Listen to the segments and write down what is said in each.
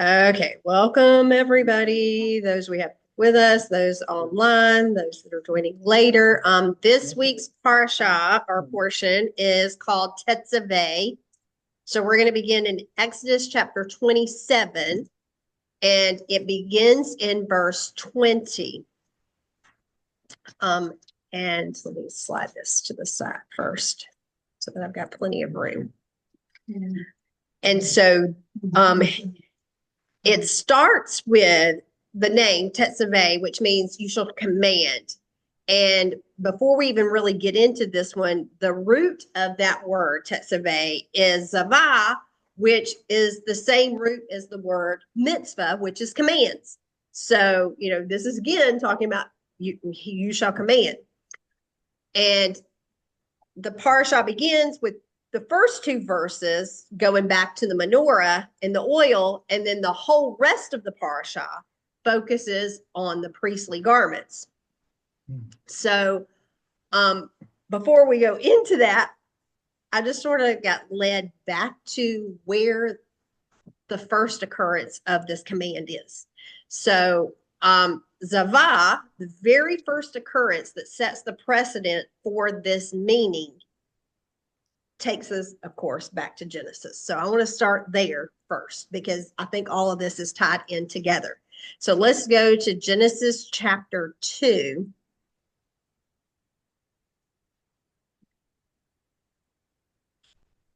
Okay, welcome everybody. Those we have with us, those online, those that are joining later. This week's parsha or portion is called Tetzaveh. So we're going to begin in Exodus chapter 27, and it begins in verse 20. Um, and let me slide this to the side first so that I've got plenty of room. And so it starts with the name Tetzaveh, which means you shall command. And before we even really get into this one, the root of that word Tetzaveh is zavah, which is the same root as the word mitzvah, which is commands. So, this is again talking about you shall command. And the parasha begins with the first two verses going back to the menorah and the oil, and then the whole rest of the parasha focuses on the priestly garments. So before we go into that, I just sort of got led back to where the first occurrence of this command is. So Zavah, the very first occurrence that sets the precedent for this meaning, takes us, of course, back to Genesis. So I want to start there first because I think all of this is tied in together. So let's go to Genesis chapter 2.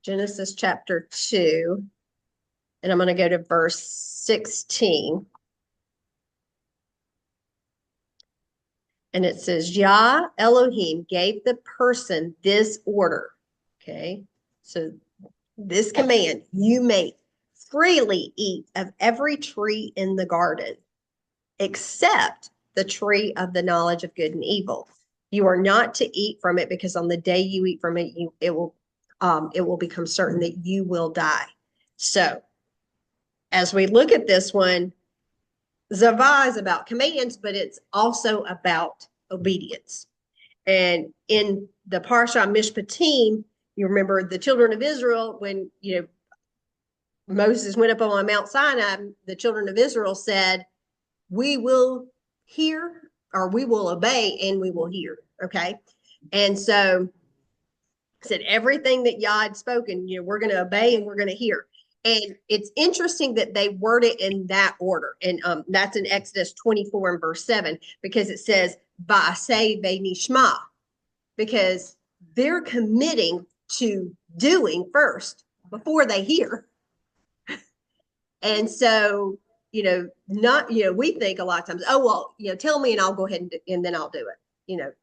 Genesis chapter 2, and I'm going to go to verse 16. And it says, Yah Elohim gave the person this order. Okay, so this command, you may freely eat of every tree in the garden, except the tree of the knowledge of good and evil. You are not to eat from it, because on the day you eat from it, it will become certain that you will die. So as we look at this one, Zavah is about commands, but it's also about obedience. And in the Parsha Mishpatim, you remember the children of Israel, when Moses went up on Mount Sinai, the children of Israel said, we will hear, or we will obey, and we will hear. Okay. And so said everything that Yah had spoken, we're going to obey and we're going to hear. And it's interesting that they word it in that order. And that's in Exodus 24 and verse 7, because it says, Ba'aseh ve'nishma, because they're committing to doing first before they hear. And so, we think a lot of times, oh, well, tell me and I'll go ahead and then I'll do it.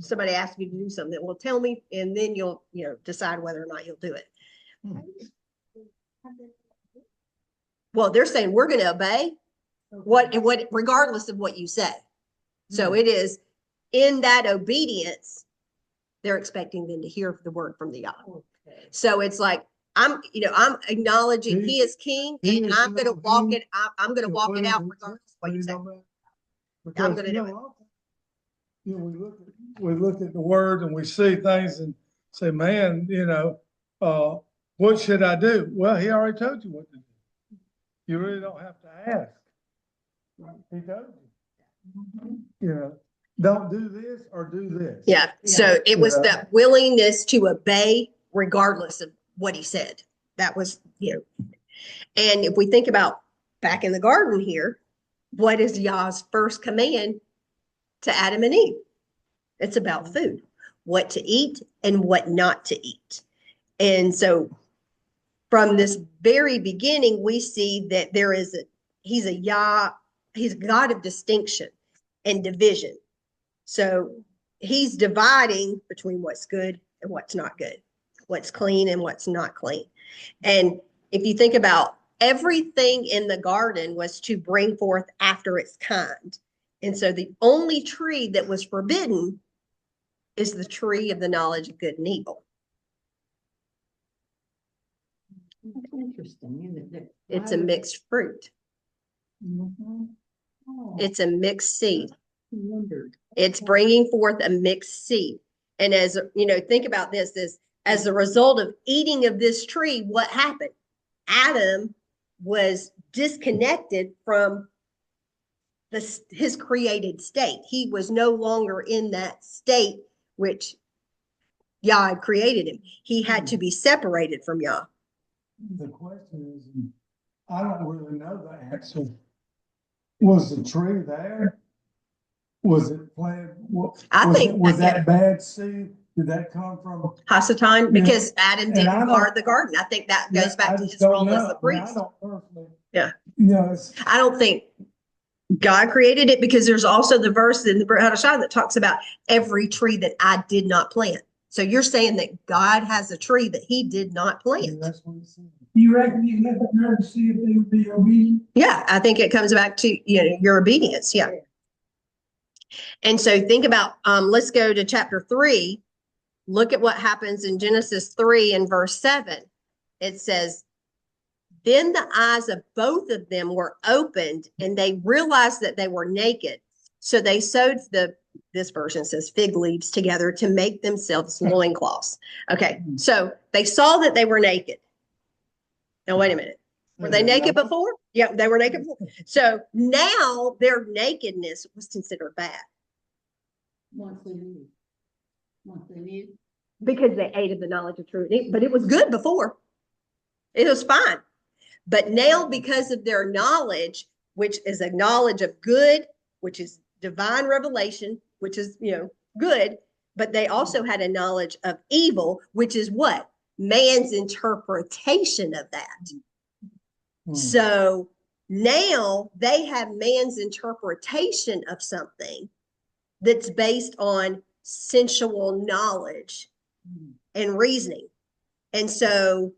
Somebody asks you to do something, well, tell me, and then you'll, decide whether or not you'll do it. Well, they're saying we're going to obey what, regardless of what you say. So it is in that obedience, they're expecting them to hear the word from the Yah. So it's like, I'm acknowledging he is king, and I'm going to walk it. I'm going to walk it out regardless of what you say. I'm going to do it. We look at the word and we see things and say, man, what should I do? Well, he already told you what to do. You really don't have to ask. He told you. Don't do this or do this. Yeah. So it was that willingness to obey regardless of what he said. That was, and if we think about back in the garden here, what is Yah's first command to Adam and Eve? It's about food, what to eat and what not to eat. And so from this very beginning, we see that he's a Yah, he's a God of distinction and division. So he's dividing between what's good and what's not good, what's clean and what's not clean. And if you think about everything in the garden was to bring forth after its kind. And so the only tree that was forbidden is the tree of the knowledge of good and evil. That's interesting, isn't it? It's a mixed fruit. It's a mixed seed. It's bringing forth a mixed seed. And as think about this, as a result of eating of this tree, what happened? Adam was disconnected from his created state. He was no longer in that state which Yah had created him. He had to be separated from Yah. The question is, I don't really know the answer. Was the tree there? Was it planted? I think was that bad seed? Did that come from? Hasatan, because Adam and didn't guard the garden. I think that goes back to his role as the priest. I don't personally. Yeah. I don't think God created it, because there's also the verse in the Haftorah that talks about every tree that I did not plant. So you're saying that God has a tree that he did not plant. That's what he said. You reckon you let them to see if they would be obedient? Yeah, I think it comes back to your obedience. Yeah. And so think about let's go to chapter 3. Look at what happens in Genesis 3 and verse 7. It says, then the eyes of both of them were opened, and they realized that they were naked. So they sewed this version says fig leaves together to make themselves loincloths. Okay, so they saw that they were naked. Now, wait a minute. Were they naked before? Yeah, they were naked before. So now their nakedness was considered bad. Once they knew. Because they ate of the knowledge of truth. But it was good before. It was fine. But now, because of their knowledge, which is a knowledge of good, which is divine revelation, which is, good, but they also had a knowledge of evil, which is what? Man's interpretation of that. So now they have man's interpretation of something that's based on sensual knowledge and reasoning. And so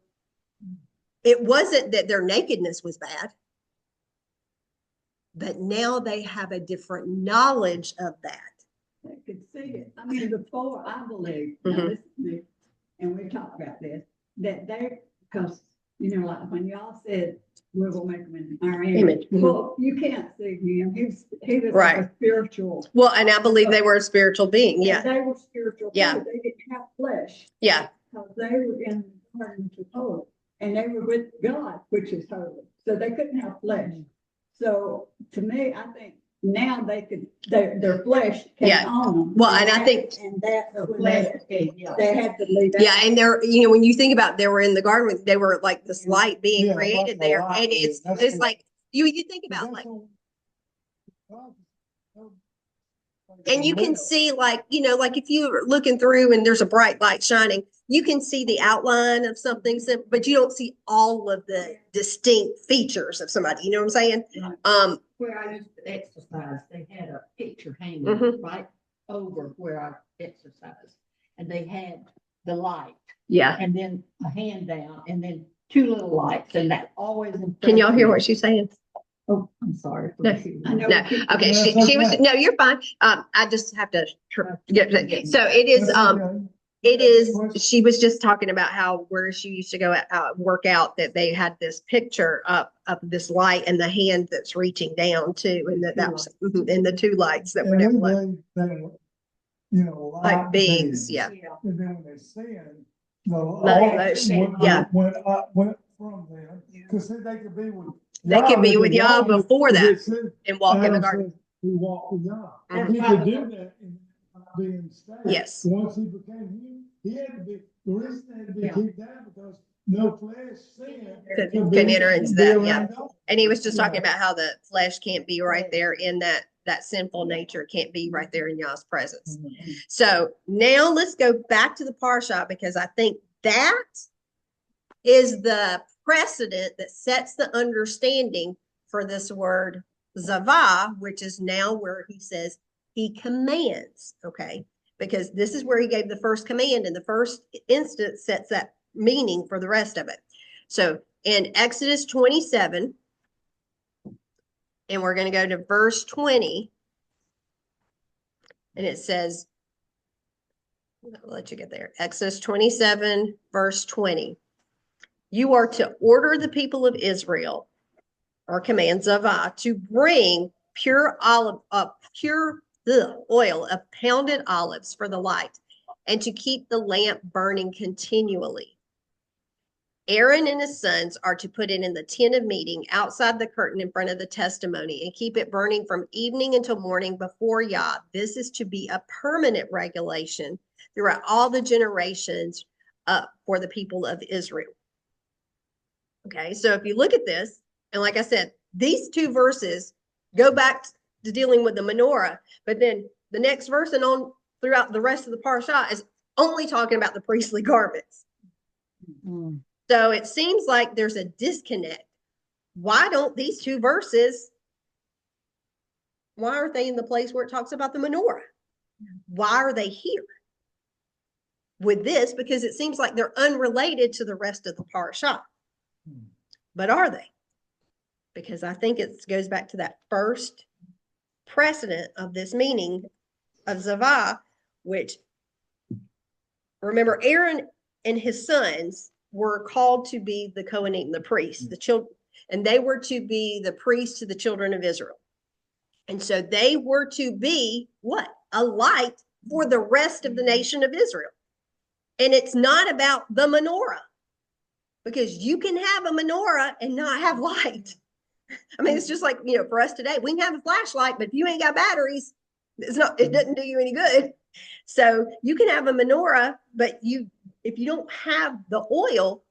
it wasn't that their nakedness was bad, but now they have a different knowledge of that. They could see it. I mean, before, I believe, now listen to me, and we talked about this, that they, because, like when y'all said, we will make them in our image. Well, you can't see him. He was Right. like a spiritual. Well, and I believe they were a spiritual being. Yeah. They were spiritual. Yeah. Too. They didn't have flesh. Yeah. Because they were in the garden of holy, and they were with God, which is holy. So they couldn't have flesh. So to me, I think now they could, their flesh came on them. Well, and I think, and that the flesh, they had to leave. yeah, and they're, when you think about, they were in the garden, they were like this light being created there, and it's like you think about like, and you can see like like if you're looking through and there's a bright light shining, you can see the outline of something, but you don't see all of the distinct features of somebody. You know what I'm saying? Right. Where I used to exercise, they had a picture hanging right over where I exercised, and they had the light. Yeah. And then a hand down, and then two little lights, and that always. Can y'all hear what she's saying? Oh, I'm sorry. No. No. Okay. She was, no, you're fine. I just have to get, so it is, she was just talking about how where she used to go work out, that they had this picture up of this light and the hand that's reaching down too. And that was, and the two lights that were like beings. Yeah. And then when they sinned, the light went from them, because they could be with. They could be with Yah before that and walk in the garden. He walked with Yah. And he could do that in being saved. Yes. Once he became human, he had to be, the reason he had to be kicked out because no flesh sin could enter into that. Yeah. And he was just talking about how the flesh can't be right there in that sinful nature, can't be right there in Yah's presence. So now let's go back to the parsha, because I think that is the precedent that sets the understanding for this word zavah, which is now where he says he commands. Okay, because this is where he gave the first command, and the first instance sets that meaning for the rest of it. So in Exodus 27, and we're going to go to verse 20, and it says, I'll let you get there. Exodus 27, verse 20. You are to order the people of Israel, or commands of to bring pure oil of pounded olives for the light, and to keep the lamp burning continually. Aaron and his sons are to put it in the tent of meeting outside the curtain in front of the testimony and keep it burning from evening until morning before Yah. This is to be a permanent regulation throughout all the generations for the people of Israel. Okay, so if you look at this, and like I said, these two verses go back to dealing with the menorah, but then the next verse and on throughout the rest of the parashah is only talking about the priestly garments. Mm. So it seems like there's a disconnect. Why don't these two verses, why aren't they in the place where it talks about the menorah? Why are they here with this? Because it seems like they're unrelated to the rest of the parashah. But are they? Because I think it goes back to that first precedent of this meaning of Zavah, which, remember, Aaron and his sons were called to be the Kohanim, the priests, the children, and they were to be the priests to the children of Israel. And so they were to be what? A light for the rest of the nation of Israel. And it's not about the menorah, because you can have a menorah and not have light. I mean, it's just like, for us today, we can have a flashlight, but if you ain't got batteries, it doesn't do you any good. So you can have a menorah, but if you don't have the oil,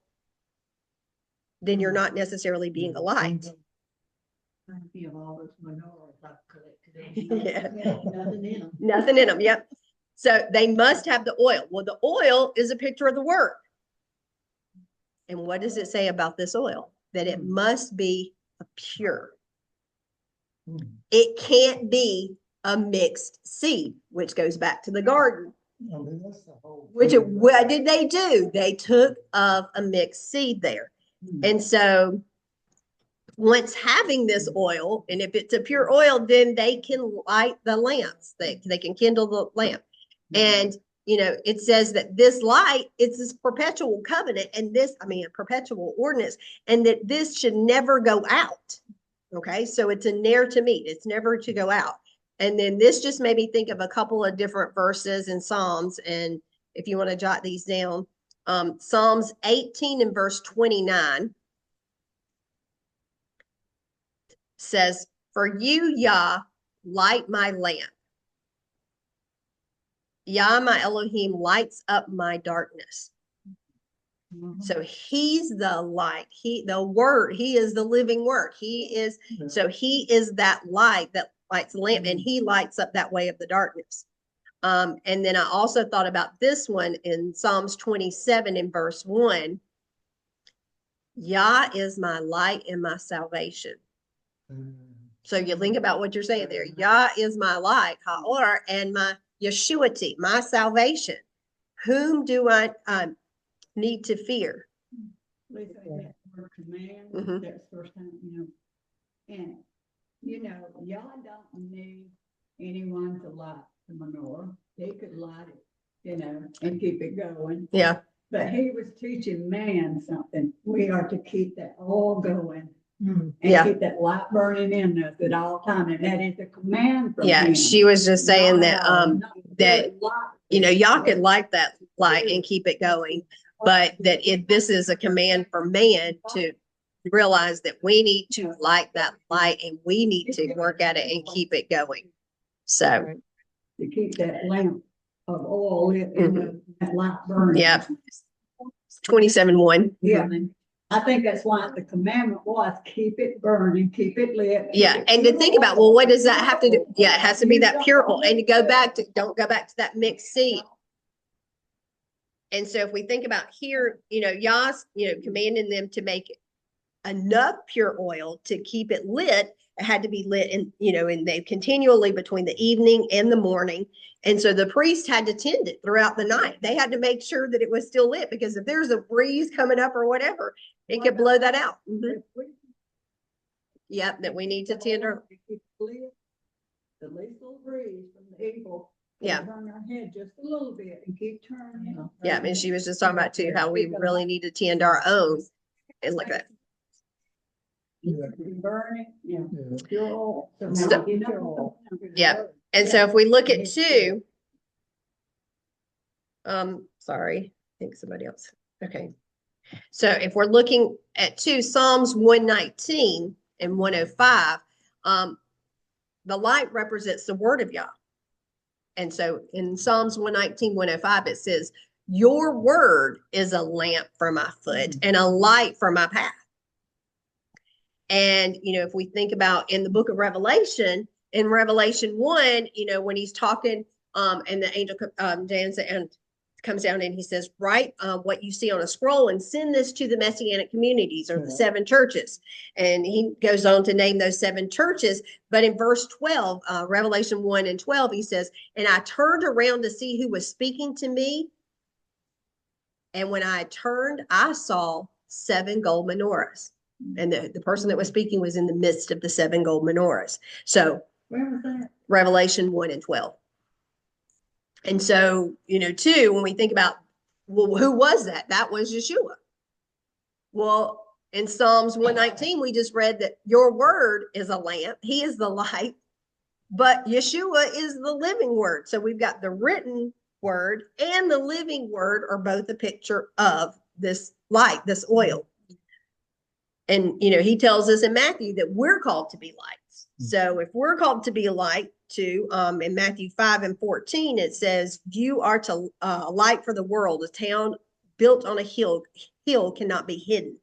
then you're not necessarily being a light. Of all those menorahs I've collected. Yeah. Nothing in them. Nothing in them. Yep. So they must have the oil. Well, the oil is a picture of the word. And what does it say about this oil? That it must be pure. It can't be a mixed seed, which goes back to the garden. I mean, that's the whole. What did they do? They took of a mixed seed there. And so once having this oil, and if it's a pure oil, then they can light the lamps. They can kindle the lamp. And it says that this light, it's this perpetual covenant and a perpetual ordinance, and that this should never go out. Okay, so it's a ne'er to meet. It's never to go out. And then this just made me think of a couple of different verses in Psalms. And if you want to jot these down, Psalms 18 and verse 29 says, "For you, Yah, light my lamp. Yah, my Elohim, lights up my darkness." So he's the light. The word, he is the living word. He is that light that lights the lamp, and he lights up that way of the darkness. And then I also thought about this one in Psalms 27 in verse 1. Yah is my light and my salvation. So you think about what you're saying there. Yah is my light, Ha'or, and my Yeshuati, my salvation. Whom do I need to fear? They say that word command, Mhm. that's the first time, and, y'all don't need anyone to light the menorah. They could light it, and keep it going. Yeah. But he was teaching man something. We are to keep that all going. And Yeah. keep that light burning in us at all time, and that is a command from Yeah, him. she was just saying that that y'all could light that light and keep it going, but that if this is a command for man to realize that we need to light that light and we need to work at it and keep it going. So to keep that lamp of oil lit and that light burning. yeah, 27:1. Yeah. I think that's why the commandment was keep it burning, keep it lit. Yeah, and to think about, well, what does that have to do? Yeah, it has to be that pure oil, and don't go back to that mixed seed. And so if we think about here, Yah's, commanding them to make enough pure oil to keep it lit. It had to be lit and they continually between the evening and the morning. And so the priest had to tend it throughout the night. They had to make sure that it was still lit, because if there's a breeze coming up or whatever, it could blow that out. Yep, that we need to tend our. The least little breeze from the eagle. Yeah. Turn our head just a little bit and keep turning. Yeah, and she was just talking about too how we really need to tend our own and look at that. Burning, pure oil. Yeah. And so if we look at 2, sorry, I think somebody else. Okay. So if we're looking at Psalms 119 and 105, the light represents the word of Yah. And so in Psalms 119, 105, it says, your word is a lamp for my foot and a light for my path. And, if we think about in the book of Revelation, in Revelation 1, when he's talking, and the angel comes down and he says, write what you see on a scroll and send this to the Messianic communities or the 7 churches. And he goes on to name those 7 churches. But in verse 12, Revelation 1 and 12, he says, and I turned around to see who was speaking to me. And when I turned, I saw 7 gold menorahs. And the person that was speaking was in the midst of the 7 gold menorahs. So Where was that? Revelation 1 and 12. And so, too, when we think about, well, who was that? That was Yeshua. Well, in Psalms 119, we just read that your word is a lamp. He is the light, but Yeshua is the living word. So we've got the written word and the living word are both a picture of this light, this oil. And, he tells us in Matthew that we're called to be lights. So if we're called to be a light too, in Matthew 5 and 14, it says, you are to light for the world. A town built on a hill cannot be hidden.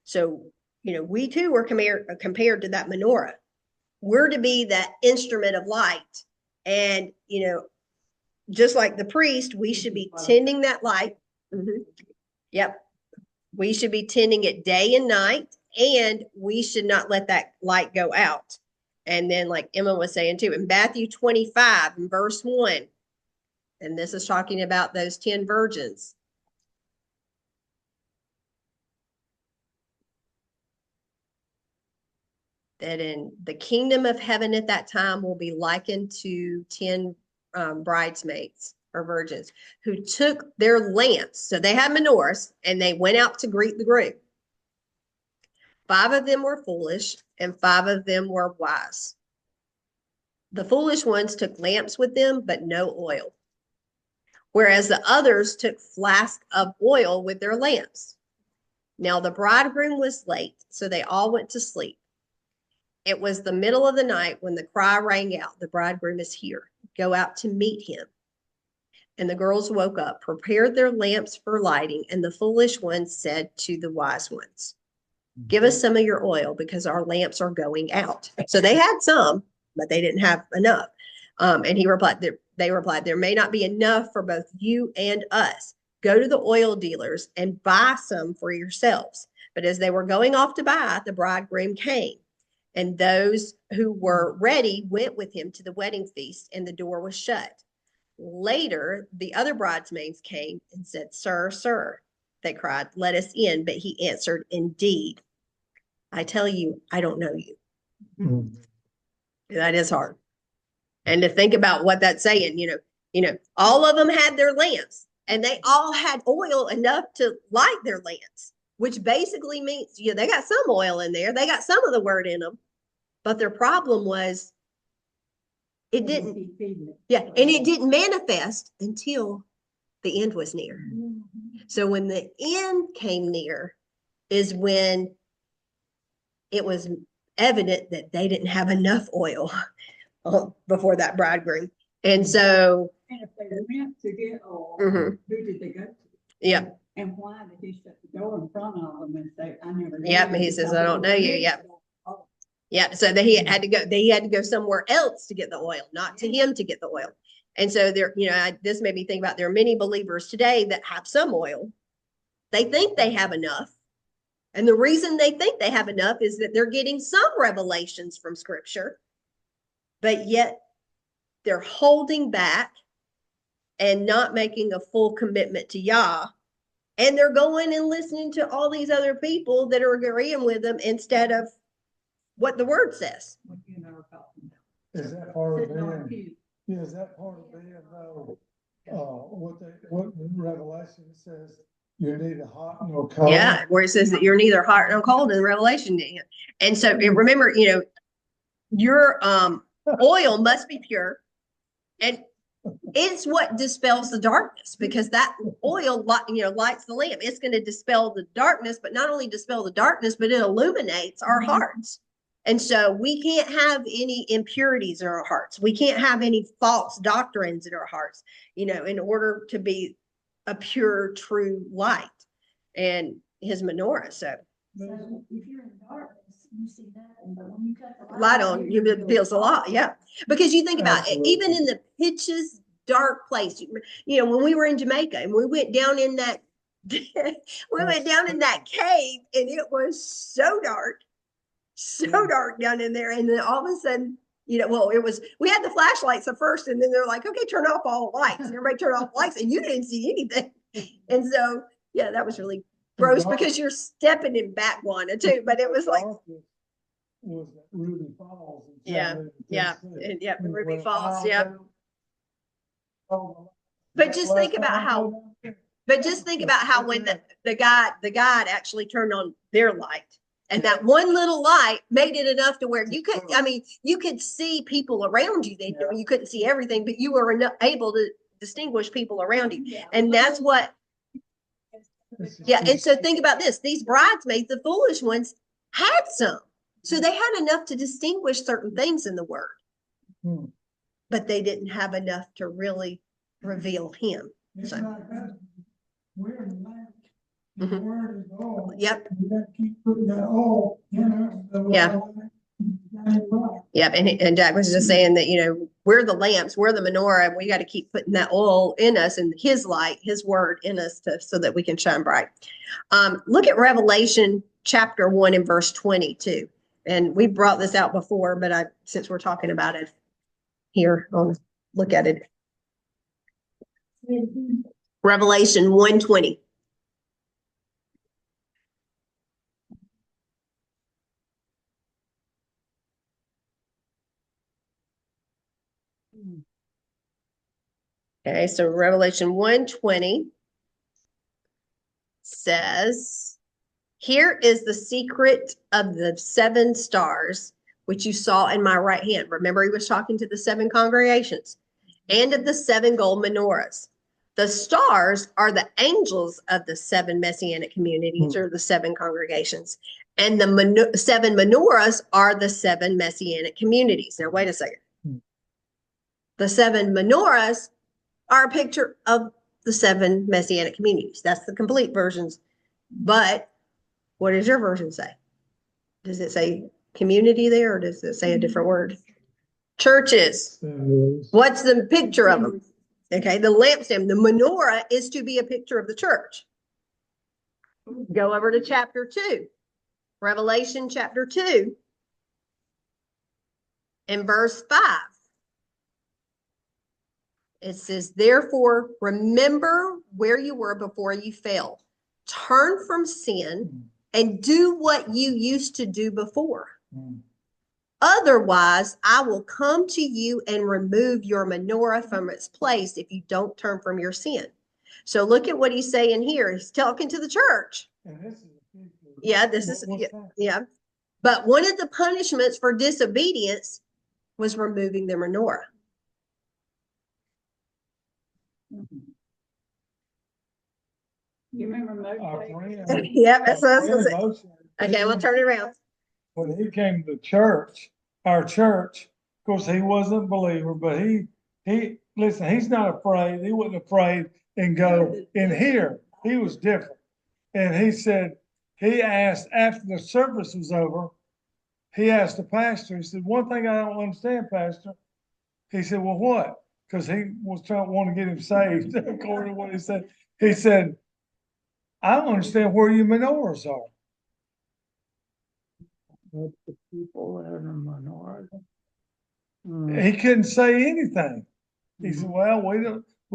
So, we too are compared to that menorah. We're to be that instrument of light. And, just like the priest, we should be tending that light. Mm-hmm. Yep. We should be tending it day and night. And we should not let that light go out. And then, like Emma was saying too, in Matthew 25 and verse 1, and this is talking about those 10 virgins. That in the kingdom of heaven at that time will be likened to 10 bridesmaids or virgins who took their lamps. So they had menorahs and they went out to greet the groom. 5 of them were foolish and 5 of them were wise. The foolish ones took lamps with them, but no oil, whereas the others took flasks of oil with their lamps. Now the bridegroom was late, so they all went to sleep. It was the middle of the night when the cry rang out, the bridegroom is here. Go out to meet him. And the girls woke up, prepared their lamps for lighting, and the foolish ones said to the wise ones, give us some of your oil because our lamps are going out. So they had some, but they didn't have enough. And they replied, there may not be enough for both you and us. Go to the oil dealers and buy some for yourselves. But as they were going off to buy, the bridegroom came. And those who were ready went with him to the wedding feast, and the door was shut. Later, the other bridesmaids came and said, sir, sir, they cried, let us in. But he answered, indeed, I tell you, I don't know you. Mm-hmm. That is hard. And to think about what that's saying, all of them had their lamps and they all had oil enough to light their lamps, which basically means, they got some oil in there. They got some of the word in them, but their problem was it didn't, and it didn't manifest until the end was near. Mm-hmm. So when the end came near is when it was evident that they didn't have enough oil before that bridegroom. And so. And if they went to get oil, mm-hmm. Who did they go to? Yeah. And why did he shut the door in front of them and say, I never knew Yep. He says, I don't know you. Yep. Yeah. So he had to go somewhere else to get the oil, not to him to get the oil. And so there, this made me think about there are many believers today that have some oil. They think they have enough. And the reason they think they have enough is that they're getting some revelations from Scripture, but yet they're holding back and not making a full commitment to Yah. And they're going and listening to all these other people that are agreeing with them instead of what the Word says. Is that part of being? Yeah, is that part of being though? What Revelation says? You're neither hot nor cold. Yeah, where it says that you're neither hot nor cold in Revelation. And so remember, your oil must be pure. And It's what dispels the darkness, because that oil, lights the lamp. It's going to dispel the darkness, but not only dispel the darkness, but it illuminates our hearts. And so we can't have any impurities in our hearts. We can't have any false doctrines in our hearts, in order to be a pure, true light and his menorah. So if you're in darkness, you see nothing, but when you cut the light on, it feels a lot. Yeah. Because you think about it, even in the pitches dark place, when we were in Jamaica and we went down in that, cave, and it was so dark down in there. And then all of a sudden, we had the flashlights at first, and then they're like, okay, turn off all the lights, and everybody turned off the lights, and you didn't see anything. And so, yeah, that was really gross, because you're stepping in backwater too, but it was like, was at Ruby Falls. Ruby Falls, yeah. But just think about how when the guide actually turned on their light, and that one little light made it enough to where you could see people around you. You couldn't see everything, but you were able to distinguish people around you. And that's what, and so think about this. These bridesmaids, the foolish ones, had some. So they had enough to distinguish certain things in the word. But they didn't have enough to really reveal him. It's like that. We're in the light. The Mhm. word is all. Yep. We got to keep putting that all in us. Yeah. Yep. And Jack was just saying that, we're the lamps, we're the menorah, and we got to keep putting that oil in us and his light, his word in us so that we can shine bright. Look at Revelation chapter 1 and verse 22. And we brought this out before, but since we're talking about it here, I'll look at it. Revelation 1:20. Okay, so Revelation 1:20 says, "Here is the secret of the 7 stars, which you saw in my right hand." Remember, he was talking to the 7 congregations, "and of the 7 gold menorahs. The stars are the angels of the 7 messianic communities, or the 7 congregations. And the 7 menorahs are the 7 messianic communities." Now, wait a second. The 7 menorahs are a picture of the 7 messianic communities. That's the complete versions. But what does your version say? Does it say community there, or does it say a different word? Churches. What's the picture of them? Okay, the lampstand, the menorah is to be a picture of the church. Go over to chapter 2, Revelation chapter 2, and verse 5. It says, "Therefore, remember where you were before you fell. Turn from sin and do what you used to do before. Otherwise, I will come to you and remove your menorah from its place if you don't turn from your sin." So look at what he's saying here. He's talking to the church. Yeah. But one of the punishments for disobedience was removing the menorah. You remember Yeah, that's what I was going to say. Okay, we'll turn it around. When he came to church, our church, of course, he wasn't a believer, but listen, he's not afraid. He wasn't afraid and go in here. He was different. And he asked after the service was over, he asked the pastor, he said, "One thing I don't understand, Pastor." He said, "Well, what?" Because he was wanting to get him saved, according to what he said. He said, "I don't understand where your menorahs are." The people that are in the minority. He couldn't say anything. He said, "Well, we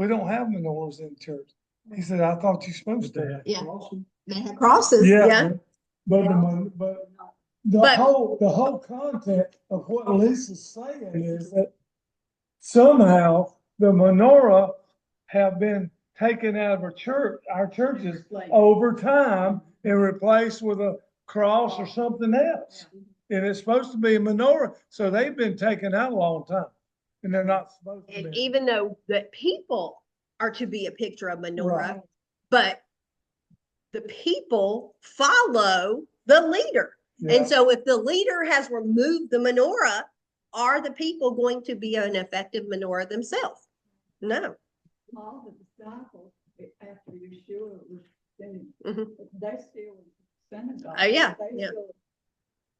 don't have menorahs in church." He said, "I thought you're supposed to." Yeah. They had crosses. Yeah. But the whole content of what Lisa's saying is that somehow the menorah have been taken out of our churches over time, and replaced with a cross or something else. And it's supposed to be a menorah, so they've been taken out a long time. and they're not supposed to And be. even though the people are to be a picture of menorah, Right. but the people follow the leader. Yeah. And so if the leader has removed the menorah, are the people going to be an effective menorah themselves? No. All the disciples, after Yeshua was finished, Mhm. they still synagogue. Oh, yeah, They yeah. still-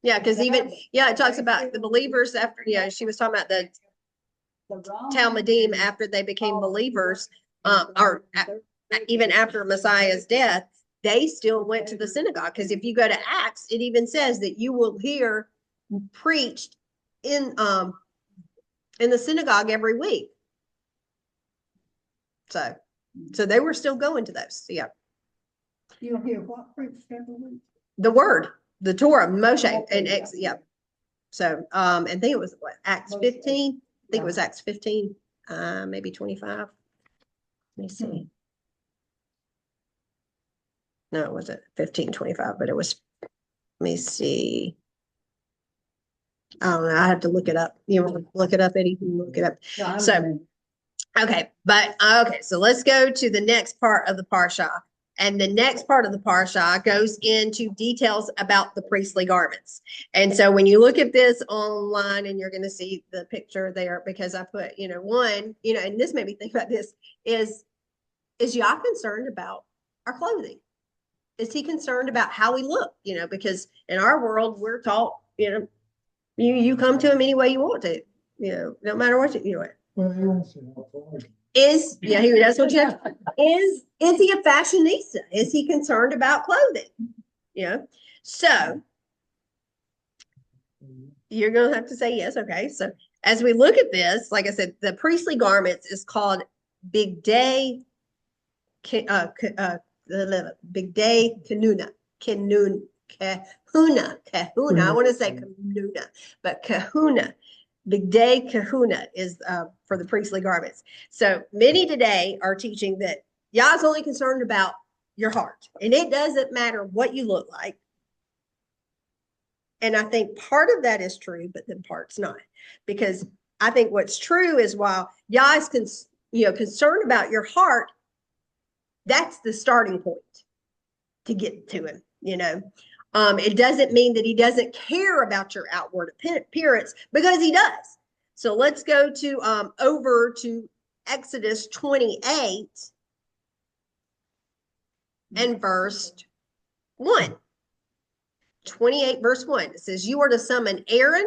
Yeah, because even, Exactly. yeah, it talks They about the still- believers after, she was talking about the Romans Talmudim and after they became all the believers, Romans, or they're- even after Messiah's death, they still went to the synagogue. Because if you go to Acts, it even says that you will hear preached in the synagogue every week. So they were still going to those. Yeah. You'll hear what preached every week? The word, the Torah, Moshe, Okay, and yeah. yeah. So and I think it was what, Acts Moshe. 15. I think it Yeah. was Acts 15, maybe 25. Let me see. Hmm. No, it wasn't 15:25, but it was, let me see. I don't know. I have to look it up. You want to look it up, Eddie? You look it up. No, I'm So- gonna- Okay, but okay, so let's go to the next part of the parsha. And the next part of the parsha goes into details about the priestly garments. And so when you look at this online, and you're going to see the picture there, because I put, one, and this made me think about this, is Yah concerned about our clothing? Is he concerned about how we look? Because in our world, we're taught, you come to him any way you want to, no matter what you know. Well, he wants to help us. That's what you have. Is he a fashionista? Is he concerned about clothing? So you're going to have to say yes. Okay. So as we look at this, like I said, the priestly garments is called Big Day, Big Day Kanuna, Kahuna. I want to say Kanuna, but Kahuna. Big Day Kahuna is for the priestly garments. So many today are teaching that Yah's only concerned about your heart, and it doesn't matter what you look like. And I think part of that is true, but then part's not, because I think what's true is while Yah is concerned about your heart, that's the starting point to get to him. It doesn't mean that he doesn't care about your outward appearance, because he does. So let's go to over to Exodus 28 and verse 1. 28 verse 1. It says, "You are to summon Aaron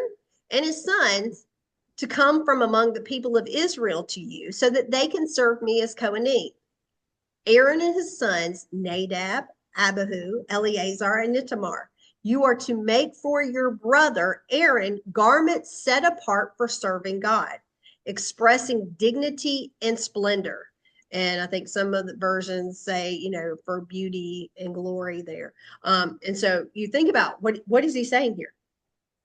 and his sons to come from among the people of Israel to you, so that they can serve me as Kohanim. Aaron and his sons, Nadab, Abihu, Eleazar, and Ithamar. You are to make for your brother Aaron garments set apart for serving God, expressing dignity and splendor." And I think some of the versions say, for beauty and glory there. And so you think about what is he saying here?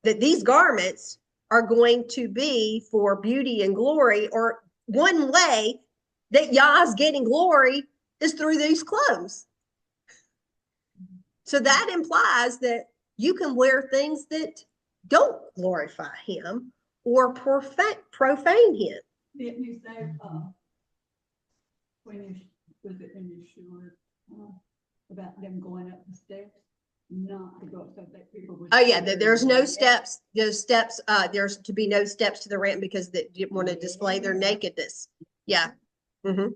That these garments are going to be for beauty and glory, or one way that Yah's getting glory is through these clothes. So that implies that you can wear things that don't glorify him or profane him. Didn't you say, when you, was it in your short, about them going up the steps? Not to go up so that people would. Oh yeah, there's no steps. Those steps, there's to be no steps to the ramp, because they didn't want to display their nakedness. Yeah. Mm-hmm.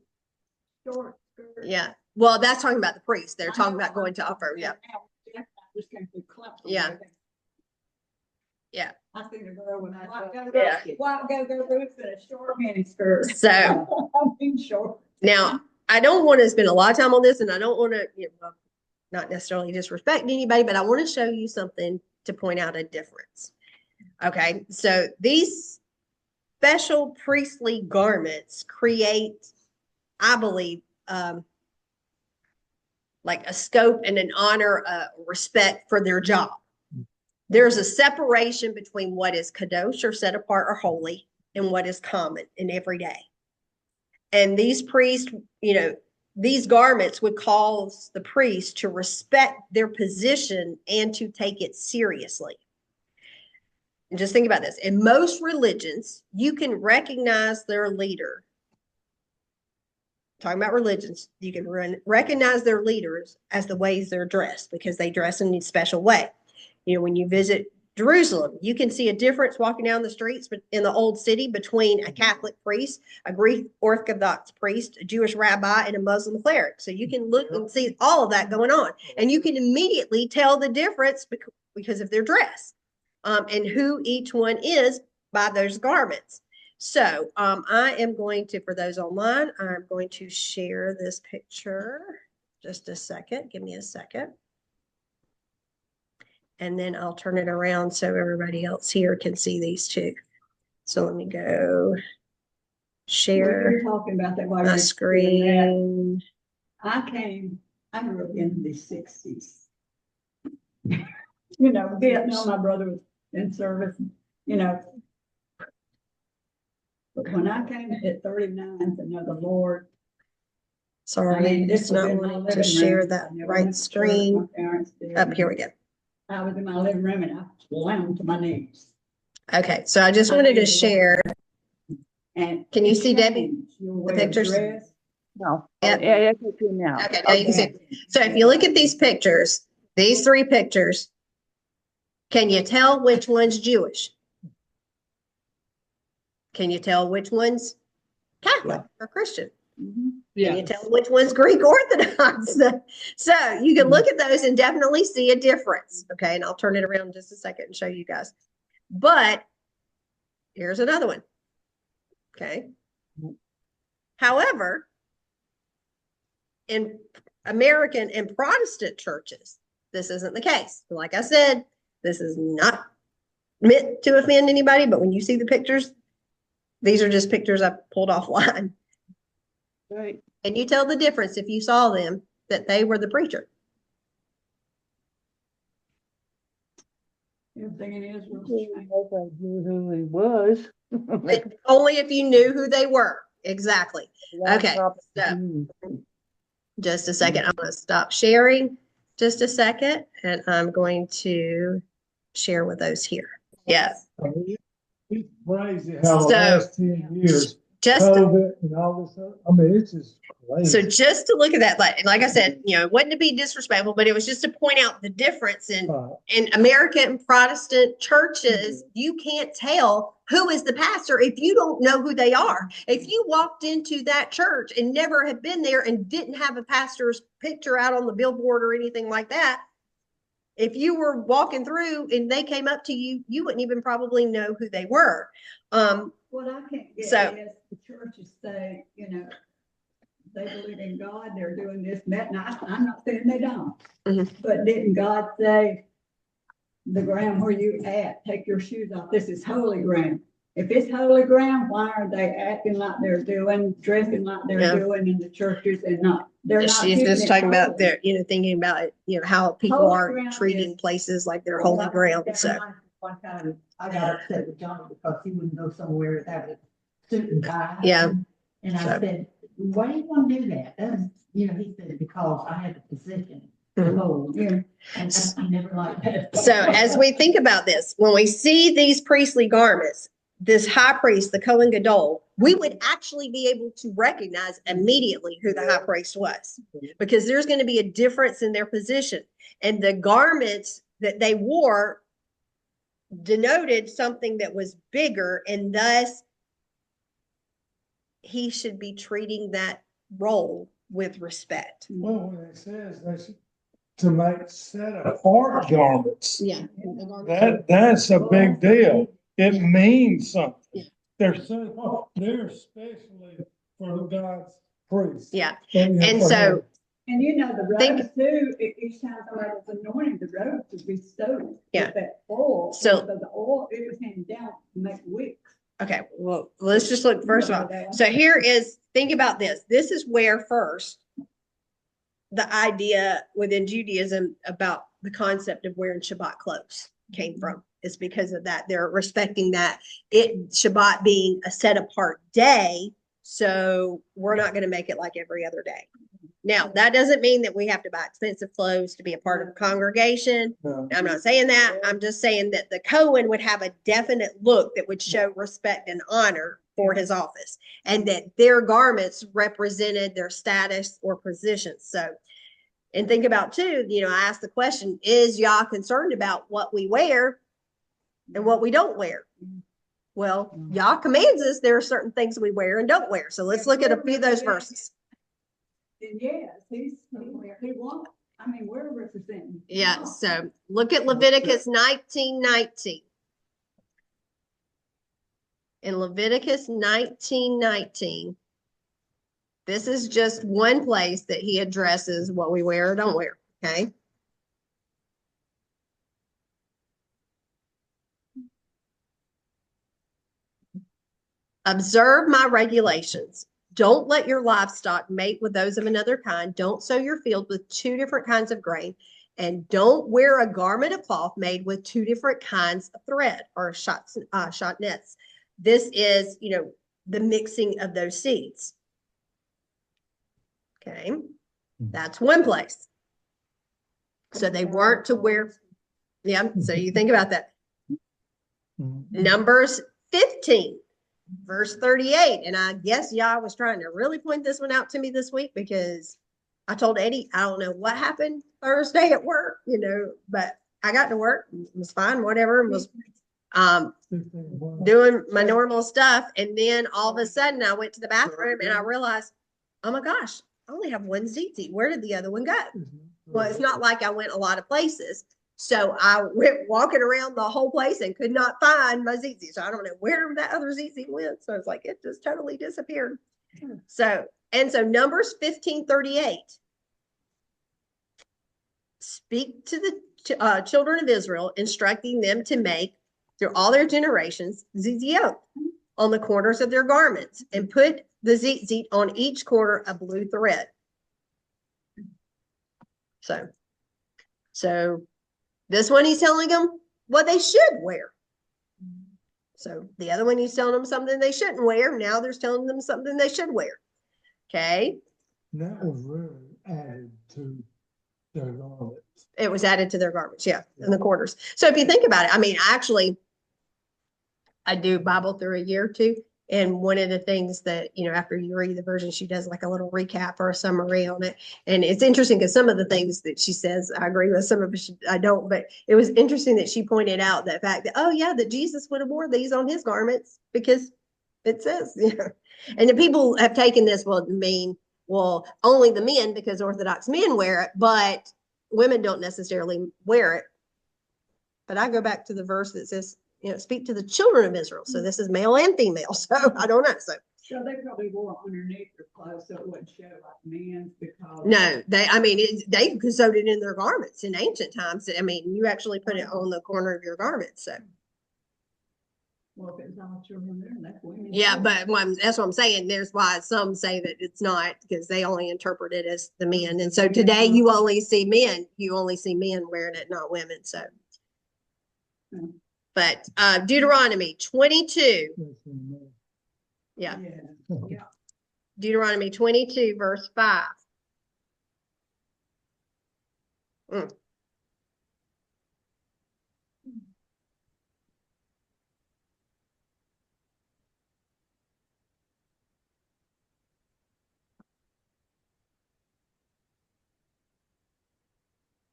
Short skirt. Yeah. Well, that's talking about the priest. They're talking about going to offer. Yeah. Just came through Clemson. Yeah. Yeah. I seen a girl with a Yeah. white go-go boots and a short mini skirt. So I mean, short. now I don't want to spend a lot of time on this, and I don't want to, not necessarily disrespect anybody, but I want to show you something to point out a difference. Okay. So these special priestly garments create, I believe, like a scope and an honor, respect for their job. There's a separation between what is kadosh, or set apart or holy, and what is common and everyday. And these priests, these garments would cause the priest to respect their position and to take it seriously. And just think about this. In most religions, you can recognize their leader. Talking about religions, you can recognize their leaders as the ways they're dressed because they dress in a special way. You know, when you visit Jerusalem, you can see a difference walking down the streets in the old city between a Catholic priest, a Greek Orthodox priest, a Jewish rabbi, and a Muslim cleric. So you can look and see all of that going on. And you can immediately tell the difference because of their dress and who each one is by those garments. So I am going to, for those online, I'm going to share this picture. Just a second. Give me a second. And then I'll turn it around so everybody else here can see these two. So let me go share We're talking about that while my you're screen. I grew up in the 60s. You know, Vietnam, my brother was in service, you know. But when I came at 39 to know the Lord, Sorry, this it's was not in my wanting to living share room. that I never right went to church. screen. My parents did. Up here we go. I was in my living room and I slammed to my knees. Okay, so I just wanted to share. And Can you see Debbie? The pictures? No. Yep. Yeah, I can see now. Okay, now you can see. So if you look at these pictures, these three pictures, can you tell which one's Jewish? Can you tell which one's Catholic or Christian? Can you tell which one's Greek Orthodox? So you can look at those and definitely see a difference. Okay, and I'll turn it around in just a second and show you guys. But here's another one. Okay. However, in American and Protestant churches, this isn't the case. Like I said, this is not meant to offend anybody, but when you see the pictures, these are just pictures I pulled offline. Right. And you tell the difference if you saw them that they were the preacher. Everything in Israel. I knew who he was. But only if you knew who they were. Exactly. Okay. So just a second. I'm going to stop sharing just a second, and I'm going to share with those here. Yeah. It's crazy how the So, last 10 years, Just COVID and all this stuff, I mean, it's just crazy. so just to look at that, and like I said, you know, it wasn't to be disrespectful, but it was just to point out the difference in American Protestant churches. You can't tell who is the pastor if you don't know who they are. If you walked into that church and never had been there and didn't have a pastor's picture out on the billboard or anything like that, if you were walking through and they came up to you, you wouldn't even probably know who they were. What I can't get So- is the churches say, you know, they believe in God, they're doing this and that, and I'm not saying they don't. Mhm. But didn't God say, the ground where you at, take your shoes off, this is holy ground. If it's holy ground, why are they acting like they're doing, dressing like they're Yeah. doing in the churches and not? They're not She's keeping just it talking about holy. their, you know, thinking about it, you know, how people Holy are ground treating is- places like they're holy ground. So One time, I got upset with Johnny because he wouldn't go somewhere without a suit and tie. Yeah. And I So- said, why do you want to do that? You know, he said, because I have a position to Mhm. hold. And I never liked that. So as we think about this, when we see these priestly garments, this high priest, the Kohen Gadol, we would actually be able to recognize immediately who the high priest was, because there's going to be a difference in their position. And the garments that they wore denoted something that was bigger, and thus he should be treating that role with respect. Well, when it says they should, to make set apart garments, Yeah. that's a big deal. It means Yeah. something. They're set apart. They're especially for God's priests. Yeah. And And so And you know, the Think- robes too, each time somebody was anointing, the robes would be soaked Yeah. with that oil. So- the oil, it was handed down to make wicks. okay, well, let's just look first of all. So here is, think about this. This is where first the idea within Judaism about the concept of wearing Shabbat clothes came from. It's because of that. They're respecting that Shabbat being a set apart day. So we're not going to make it like every other day. Now, that doesn't mean that we have to buy expensive clothes to be a part of a congregation. No. I'm not saying that. I'm just saying that the Cohen would have a definite look that would show respect and honor for his office, and that their garments represented their status or position. So, and think about too, I asked the question, is Yah concerned about what we wear and what we don't wear? Well, Yah commands us there are certain things we wear and don't wear. So let's look at a few of those verses. Then yes, he won't. I mean, we're representing. Yeah, so look at Leviticus 19:19. In Leviticus 19:19, this is just one place that he addresses what we wear or don't wear, okay? Observe my regulations. Don't let your livestock mate with those of another kind. Don't sow your field with two different kinds of grain. And don't wear a garment of cloth made with two different kinds of thread or shot nets. This is, the mixing of those seeds. Okay, that's one place. So they weren't to wear, yeah, so you think about that. Numbers 15. Verse 38, and I guess Yah was trying to really point this one out to me this week because I told Eddie, I don't know what happened Thursday at work, but I got to work, it was fine, whatever, and was doing my normal stuff. And then all of a sudden I went to the bathroom and I realized, oh my gosh, I only have one ZZ. Where did the other one go? Well, it's not like I went a lot of places. So I went walking around the whole place and could not find my ZZ. So I don't know where that other ZZ went. So it's like, it just totally disappeared. So Numbers 15:38. Speak to the children of Israel, instructing them to make through all their generations ziziot on the corners of their garments, and put the zitzit on each corner a blue thread. So this one he's telling them what they should wear. So the other one he's telling them something they shouldn't wear. Now there's telling them something they should wear. Okay. That was really added to their garments. It was added to their garments, yeah, in the corners. So if you think about it, I mean, I do Bible through a year or two. And one of the things that, after you read the version, she does like a little recap or a summary on it. And it's interesting because some of the things that she says, I agree with, some of it I don't, but it was interesting that she pointed out that fact that, oh yeah, that Jesus would have wore these on his garments because it says, And the people have taken this, only the men because Orthodox men wear it, but women don't necessarily wear it. But I go back to the verse that says, speak to the children of Israel. So this is male and female. So I don't know. So they probably wore underneath their clothes so it wouldn't show like men's because. No, they sewed it in their garments in ancient times. I mean, you actually put it on the corner of your garment. So. Well, if it's all children there, that's women. Yeah, but that's what I'm saying. There's why some say that it's not because they only interpret it as the men. And so today you only see men. You only see men wearing it, not women. So. But Deuteronomy 22. Yeah. Deuteronomy 22, verse 5.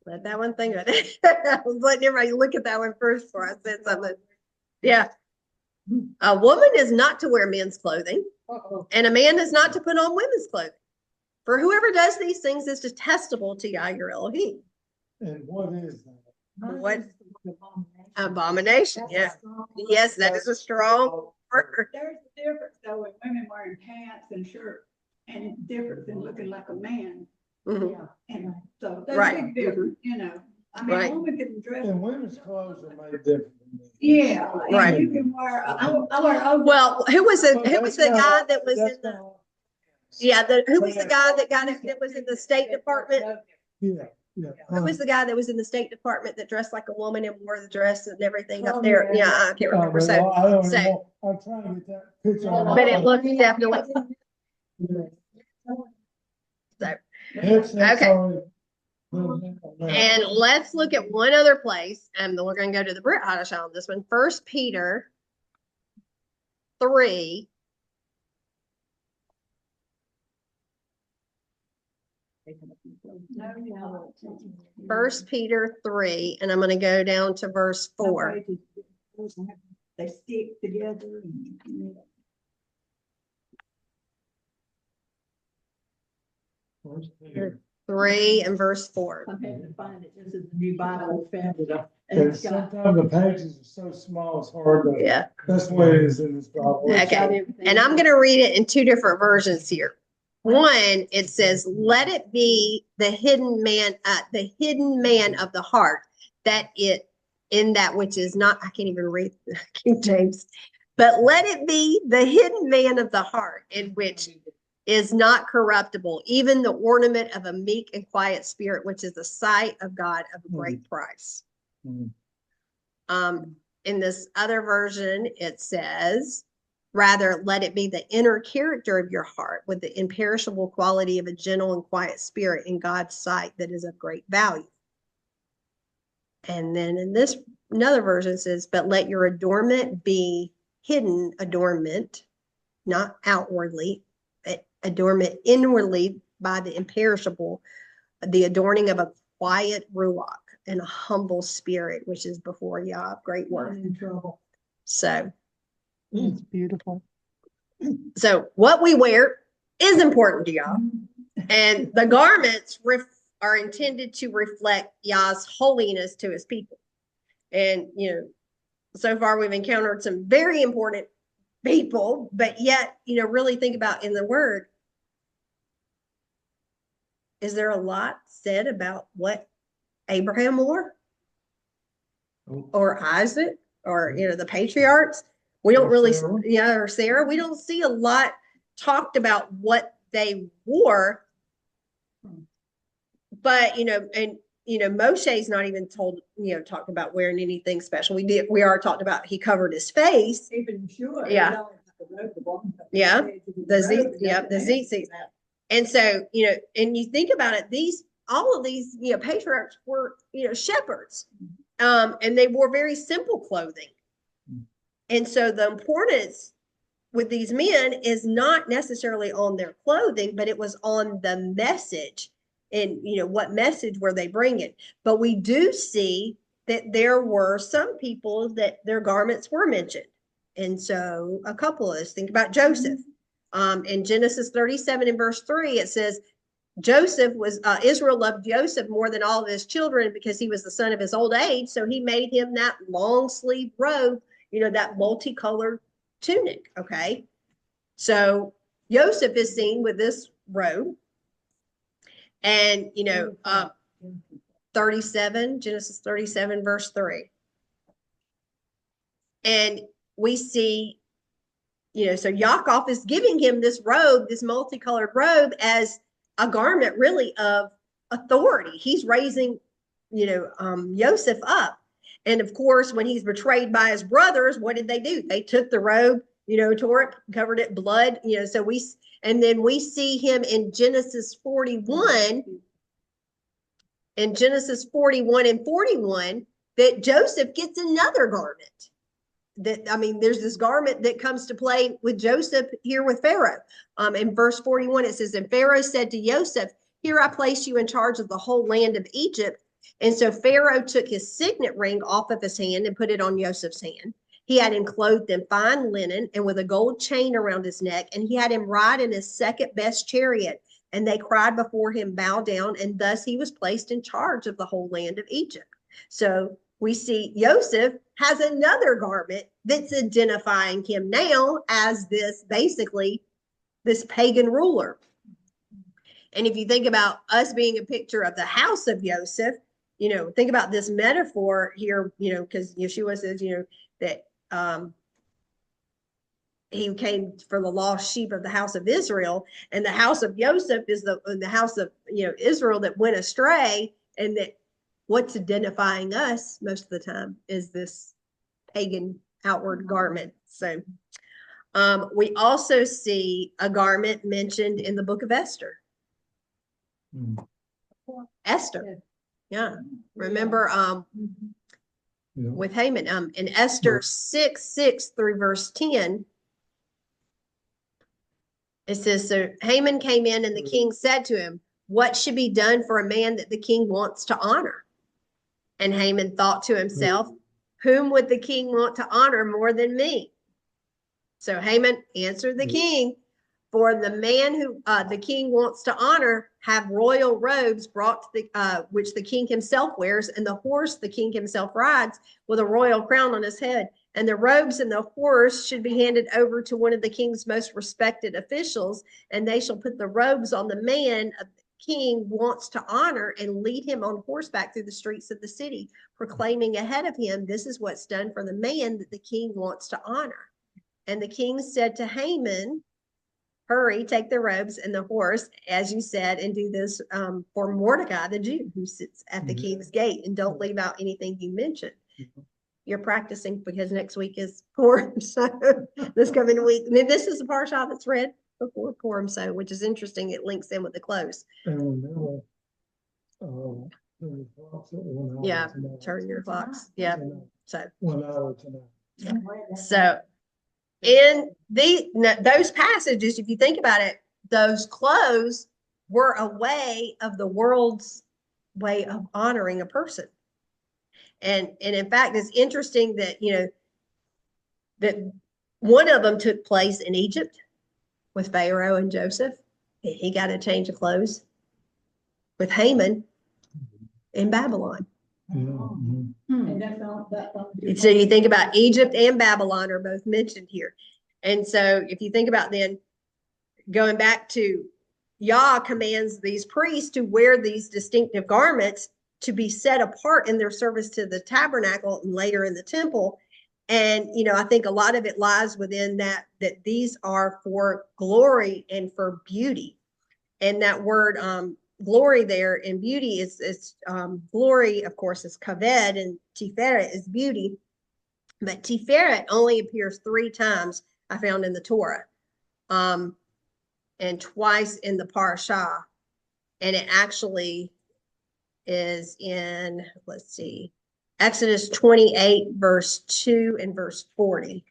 Let that one think about it. I was letting everybody look at that one first before I said something. Yeah. A woman is not to wear men's clothing, and a man is not to put on women's clothing. For whoever does these things is detestable to Yah your Elohim. And what is that? What? Abomination. Yeah. Yes, that is a strong word. There's a difference though with women wearing pants and shirts and different than looking like a man. Mhm. And so there's Right. a big difference, I mean, Right. a woman can dress. And women's clothes are made different. Yeah. Right. And you can wear, I wear over. Well, who was the guy that was in the? Yeah, who was the guy that was in the State Department? Yeah. Who was the guy that was in the State Department that dressed like a woman and wore the dress and everything up there? Yeah, I can't remember. So, I don't know. I'm trying to get that picture. but it looks definitely. Yeah. That's Okay. already. And let's look at one other place, and then we're going to go to the Brit Hadash on this one. 1 Peter 3. First Peter 3, and I'm going to go down to verse 4. They stick together. And, 3 and verse 4. I'm having to find it. This is the new Bible found it. And And it's got. sometimes the pages are so small, it's hard to. Yeah. That's the way it is in this Bible. Okay. And I'm going to read it in 2 different versions here. One, it says, "Let it be the hidden man of the heart, that it in that which is not," I can't even read King James, "but let it be the hidden man of the heart, in which is not corruptible, even the ornament of a meek and quiet spirit, which is the sight of God of a great price." In this other version, it says, "Rather, let it be the inner character of your heart, with the imperishable quality of a gentle and quiet spirit in God's sight, that is of great value." And then in this another version, it says, "But let your adornment be hidden adornment, not outwardly, adornment inwardly by the imperishable, the adorning of a quiet ruach and a humble spirit, which is before Yah, great worth." In trouble. So It's beautiful. what we wear is important to Yah, and the garments are intended to reflect Yah's holiness to his people. And so far we've encountered some very important people, but yet really think about in the Word, is there a lot said about what Abraham wore, or Isaac, or the patriarchs? We don't really, or Sarah. We don't see a lot talked about what they wore. But Moshe's not even talked about wearing anything special. We are talked about he covered his face. Even sure. Yeah. Yeah. The tzitzit. And so, and you think about it, all of these, patriarchs were, shepherds. And they wore very simple clothing. And so the importance with these men is not necessarily on their clothing, but it was on the message, and what message were they bringing. But we do see that there were some people that their garments were mentioned. And so a couple of us think about Joseph. In Genesis 37 and verse 3, it says, Israel loved Joseph more than all of his children because he was the son of his old age. So he made him that long sleeve robe, that multicolored tunic. Okay. So Joseph is seen with this robe, and, Genesis 37, verse 3. And we see, so Yaakov is giving him this robe, this multicolored robe, as a garment really of authority. He's raising, Joseph up. And of course, when he's betrayed by his brothers, what did they do? They took the robe, tore it, covered it blood, and then we see him in Genesis 41, and 41, that Joseph gets another garment. There's this garment that comes to play with Joseph here with Pharaoh. In verse 41, it says, "And Pharaoh said to Joseph, 'Here I place you in charge of the whole land of Egypt.' And so Pharaoh took his signet ring off of his hand and put it on Joseph's hand. He had him clothed in fine linen and with a gold chain around his neck, and he had him ride in his second best chariot. And they cried before him, 'Bow down.' And thus he was placed in charge of the whole land of Egypt." So we see Joseph has another garment that's identifying him now as this pagan ruler. And if you think about us being a picture of the house of Joseph, think about this metaphor here, because Yeshua says, that he came for the lost sheep of the house of Israel, and the house of Joseph is the house of Israel that went astray, and that what's identifying us most of the time is this pagan outward garment. So we also see a garment mentioned in the book of Esther. Mm. Esther. Yeah. Remember, Yeah. with Haman, in Esther 6 through verse 10, it says, so Haman came in and the king said to him, what should be done for a man that the king wants to honor? And Haman thought to himself, whom would the king want to honor more than me? So Haman answered the king, for the man who the king wants to honor have royal robes brought to the which the king himself wears, and the horse the king himself rides with a royal crown on his head. And the robes and the horse should be handed over to one of the king's most respected officials, and they shall put the robes on the man of the king wants to honor and lead him on horseback through the streets of the city, proclaiming ahead of him, this is what's done for the man that the king wants to honor. And the king said to Haman, hurry, take the robes and the horse, as you said, and do this for Mordecai, the Jew, who sits at the king's gate, and don't leave out anything you mentioned. You're practicing because next week is Purim, so this coming week. I mean, this is the parsha that's read before Purim, so which is interesting. It links in with the close. And remember, turn your clocks at 1 hour Yeah, tonight. turn your clocks. Yeah, Tonight. so 1 hour tonight. so in those passages, if you think about it, those clothes were a way of the world's way of honoring a person. And in fact, it's interesting that, that one of them took place in Egypt with Pharaoh and Joseph. And he got a change of clothes with Haman in Babylon. Yeah. Mhm. And that's all. So you think about Egypt and Babylon are both mentioned here. And so if you think about then going back to Yah commands these priests to wear these distinctive garments to be set apart in their service to the tabernacle and later in the temple. And, I think a lot of it lies within that these are for glory and for beauty. And that word glory there and beauty is glory, of course, is kaved, and tiferet is beauty. But tiferet only appears 3 times I found in the Torah, and twice in the parashah. And it actually is in, let's see, Exodus 28, verse 2 and verse 40.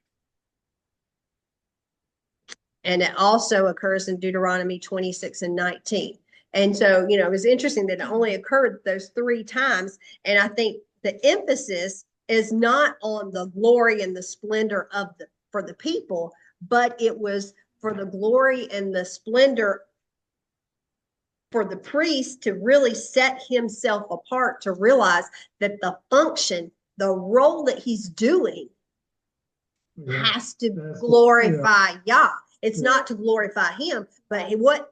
And it also occurs in Deuteronomy 26 and 19. And so, it was interesting that it only occurred those 3 times. And I think the emphasis is not on the glory and the splendor for the people, but it was for the glory and the splendor for the priest to really set himself apart, to realize that the function, the role that he's doing has to glorify Yah. It's not to glorify him, but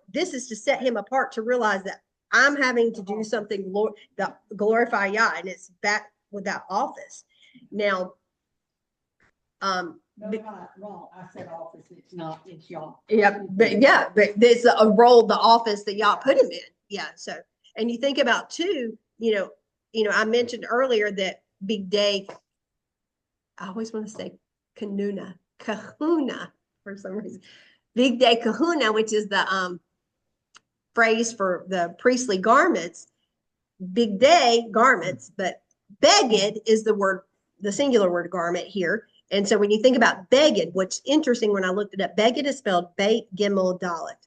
this is to set him apart, to realize that I'm having to do something that glorify Yah, and it's back with that office. Now, No, not wrong. I said office. It's not. It's y'all. but there's a role, the office that y'all put him in. Yeah. So, and you think about too, I mentioned earlier that big day. I always want to say kahuna for some reason. Big day kahuna, which is the phrase for the priestly garments. Big day garments, but beged is the singular word garment here. And so when you think about beged, what's interesting when I looked it up, beged is spelled Beit Gimel Dalet.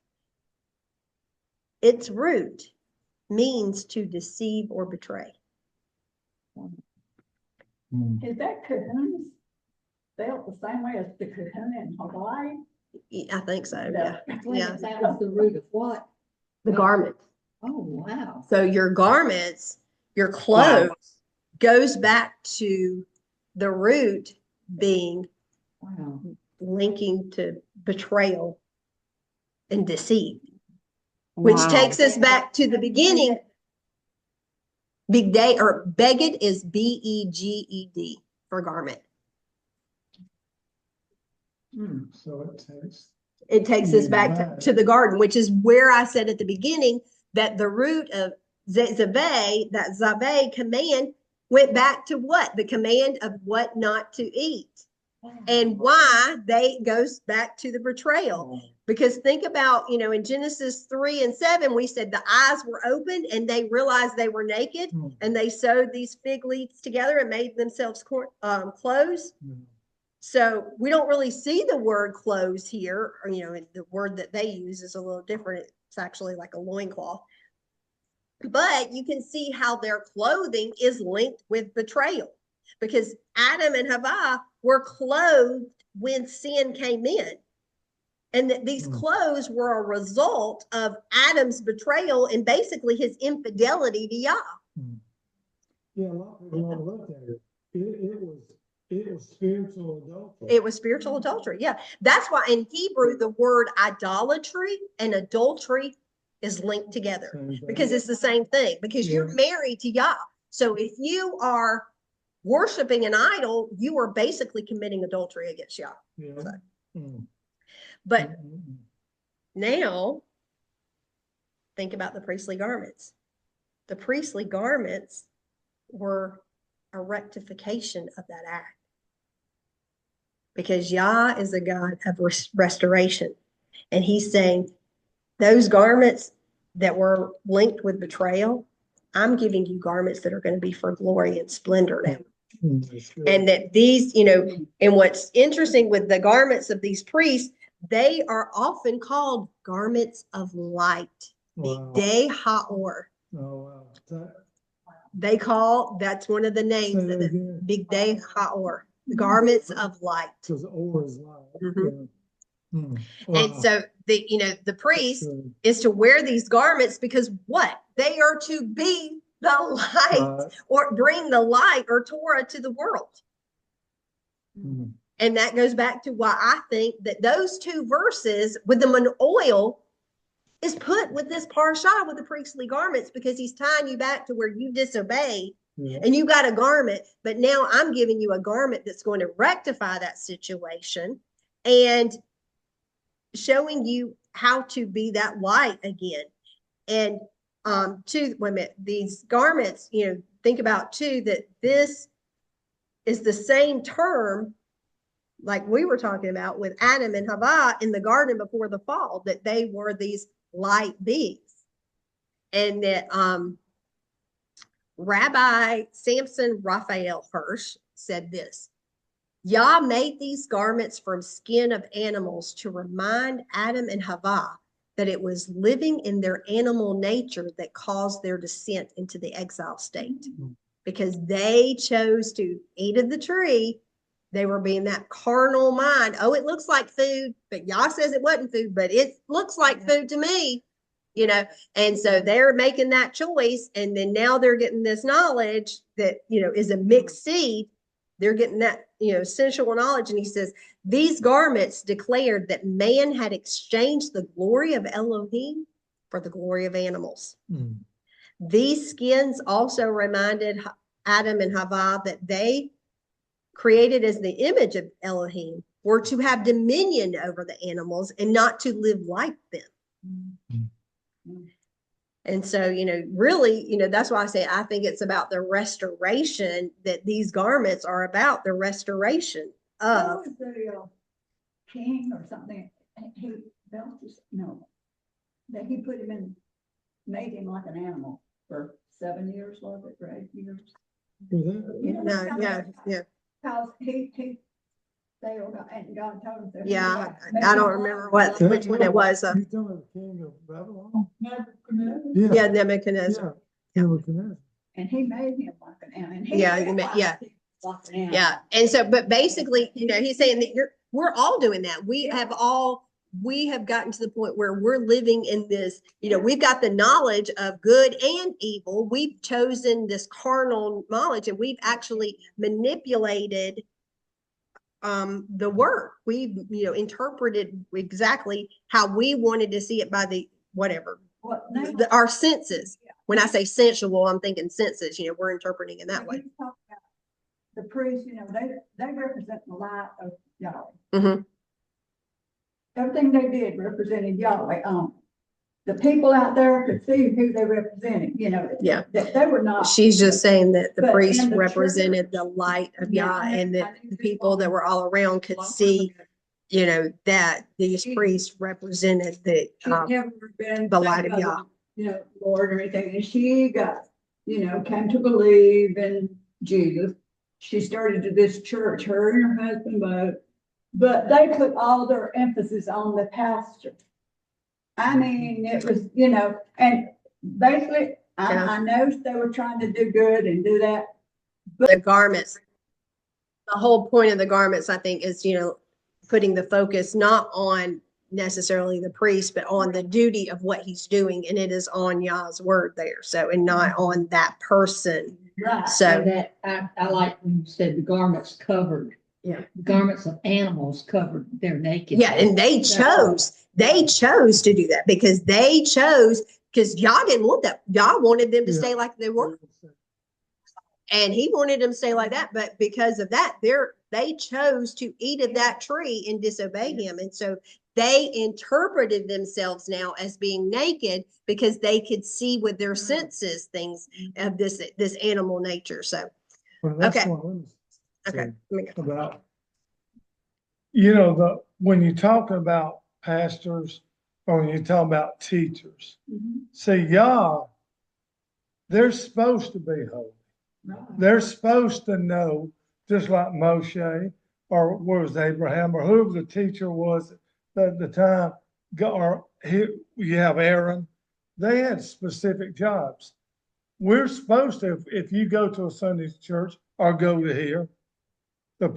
Its root means to deceive or betray. Is that kahuna spelled the same way as the kahuna in Hawaii? I think so. Yeah. Yeah. That was the root of what? The garment. Oh, wow. So your garments, your clothes goes back to the root being linking to betrayal and deceit, which takes us back to the beginning. Big day, or beged is Beged for garment. So It takes us back to the garden, which is where I said at the beginning that the root of Tetzaveh, that Zaveh command, went back to what? The command of what not to eat. And why they goes back to the betrayal. Because think about, in Genesis 3 and 7, we said the eyes were open and they realized they were naked and they sewed these fig leaves together and made themselves clothes. So we don't really see the word clothes here, or, the word that they use is a little different. It's actually like a loincloth. But you can see how their clothing is linked with betrayal, because Adam and Havah were clothed when sin came in. And that these clothes were a result of Adam's betrayal and basically his infidelity to Yah. Yeah, a lot of people don't look at it. It was spiritual adultery. It was spiritual adultery. Yeah. That's why in Hebrew, the word idolatry and adultery is linked together, because it's the same thing, because you're married to Yah. So if you are worshiping an idol, you are basically committing adultery against Yah. Yeah. So. But now think about the priestly garments. The priestly garments were a rectification of that act, because Yah is a God of restoration. And he's saying those garments that were linked with betrayal, I'm giving you garments that are going to be for glory and splendor now. And that these, and what's interesting with the garments of these priests, they are often called garments of light. Wow. Bigdei Ha'or. Oh, wow. That's one of the names of it. Bigdei Ha'or, the garments of light. Because ore is light. Mm-hmm. Wow. And so the priest is to wear these garments because what? They are to be the light, or bring the light or Torah to the world. And that goes back to why I think that those two verses with the oil is put with this parsha with the priestly garments, because he's tying you back to where you disobey and you got a garment, but now I'm giving you a garment that's going to rectify that situation and showing you how to be that light again. And these garments, think about too, that this is the same term like we were talking about with Adam and Havah in the garden before the fall, that they were these light beings. And that Rabbi Samson Raphael Hirsch said this: Yah made these garments from skin of animals to remind Adam and Havah that it was living in their animal nature that caused their descent into the exile state. Because they chose to eat of the tree, they were being that carnal mind. Oh, it looks like food, but Yah says it wasn't food, but it looks like food to me, And so they're making that choice, and then now they're getting this knowledge that, is a mixed seed. They're getting that, sensual knowledge. And he says, these garments declared that man had exchanged the glory of Elohim for the glory of animals. These skins also reminded Adam and Havah that they, created as the image of Elohim, were to have dominion over the animals and not to live like them. And so, really, that's why I say I think it's about the restoration, that these garments are about the restoration of. Was the king or something? He that he put him in, made him like an animal for 7 years, was it, for 8 years? Yeah. Because he failed, and God told him. Yeah, I don't remember which one it was. He's talking about the king of Babylon? Nebuchadnezzar. Yeah, Nebuchadnezzar. Nebuchadnezzar. And he made him like an animal. And Yeah. And so, but basically, he's saying that we're all doing that. We have gotten to the point where we're living in this, we've got the knowledge of good and evil. We've chosen this carnal knowledge, and we've actually manipulated the word. We've, interpreted exactly how we wanted to see it by the whatever, our senses. When I say sensual, I'm thinking senses, we're interpreting in that way. The priests, they represent the light of Yahweh. Mm-hmm. Everything they did represented Yahweh. the people out there could see who they represented, you know. Yeah. That they were not. She's just saying that the But priest in the represented church- the light of Yeah, Yah, I know- and I that know the this people that woman- were all around could see, you know, that these priests represented the, She'd never been. the light of Yah. You know, Lord or anything, and she got, you know, came to believe in Jesus. She started to this church, her and her husband both, but they put all their emphasis on the pastor. I mean, it was, you know, and basically, Yeah. I know they were trying to do good and do that. The garments. The whole point of the garments, I think, is, you know, putting the focus not on necessarily the priest, but on the duty of what he's doing, and it is on Yah's word there. So, and not on that person. Right. So, And that, I like when you said the garments covered. Yeah. The garments of animals covered, they're naked. yeah, and they chose to do that because Yah didn't want that. Yah wanted them to Yeah. stay like they were. And he wanted them to stay like that, but because of that, they chose to eat of that tree and disobey him. And so they interpreted themselves now as being naked because they could see with their senses things of this animal nature. So, Well, that's Okay. what I was okay. saying Let me go. about, you know, when you talk about pastors or when you talk about teachers, see, Yah, they're supposed to be holy. They're supposed to know, just like Moshe, or what was Abraham, or whoever the teacher was at the time, or you have Aaron, they had specific jobs. We're supposed to, if you go to a Sunday church or go to here, the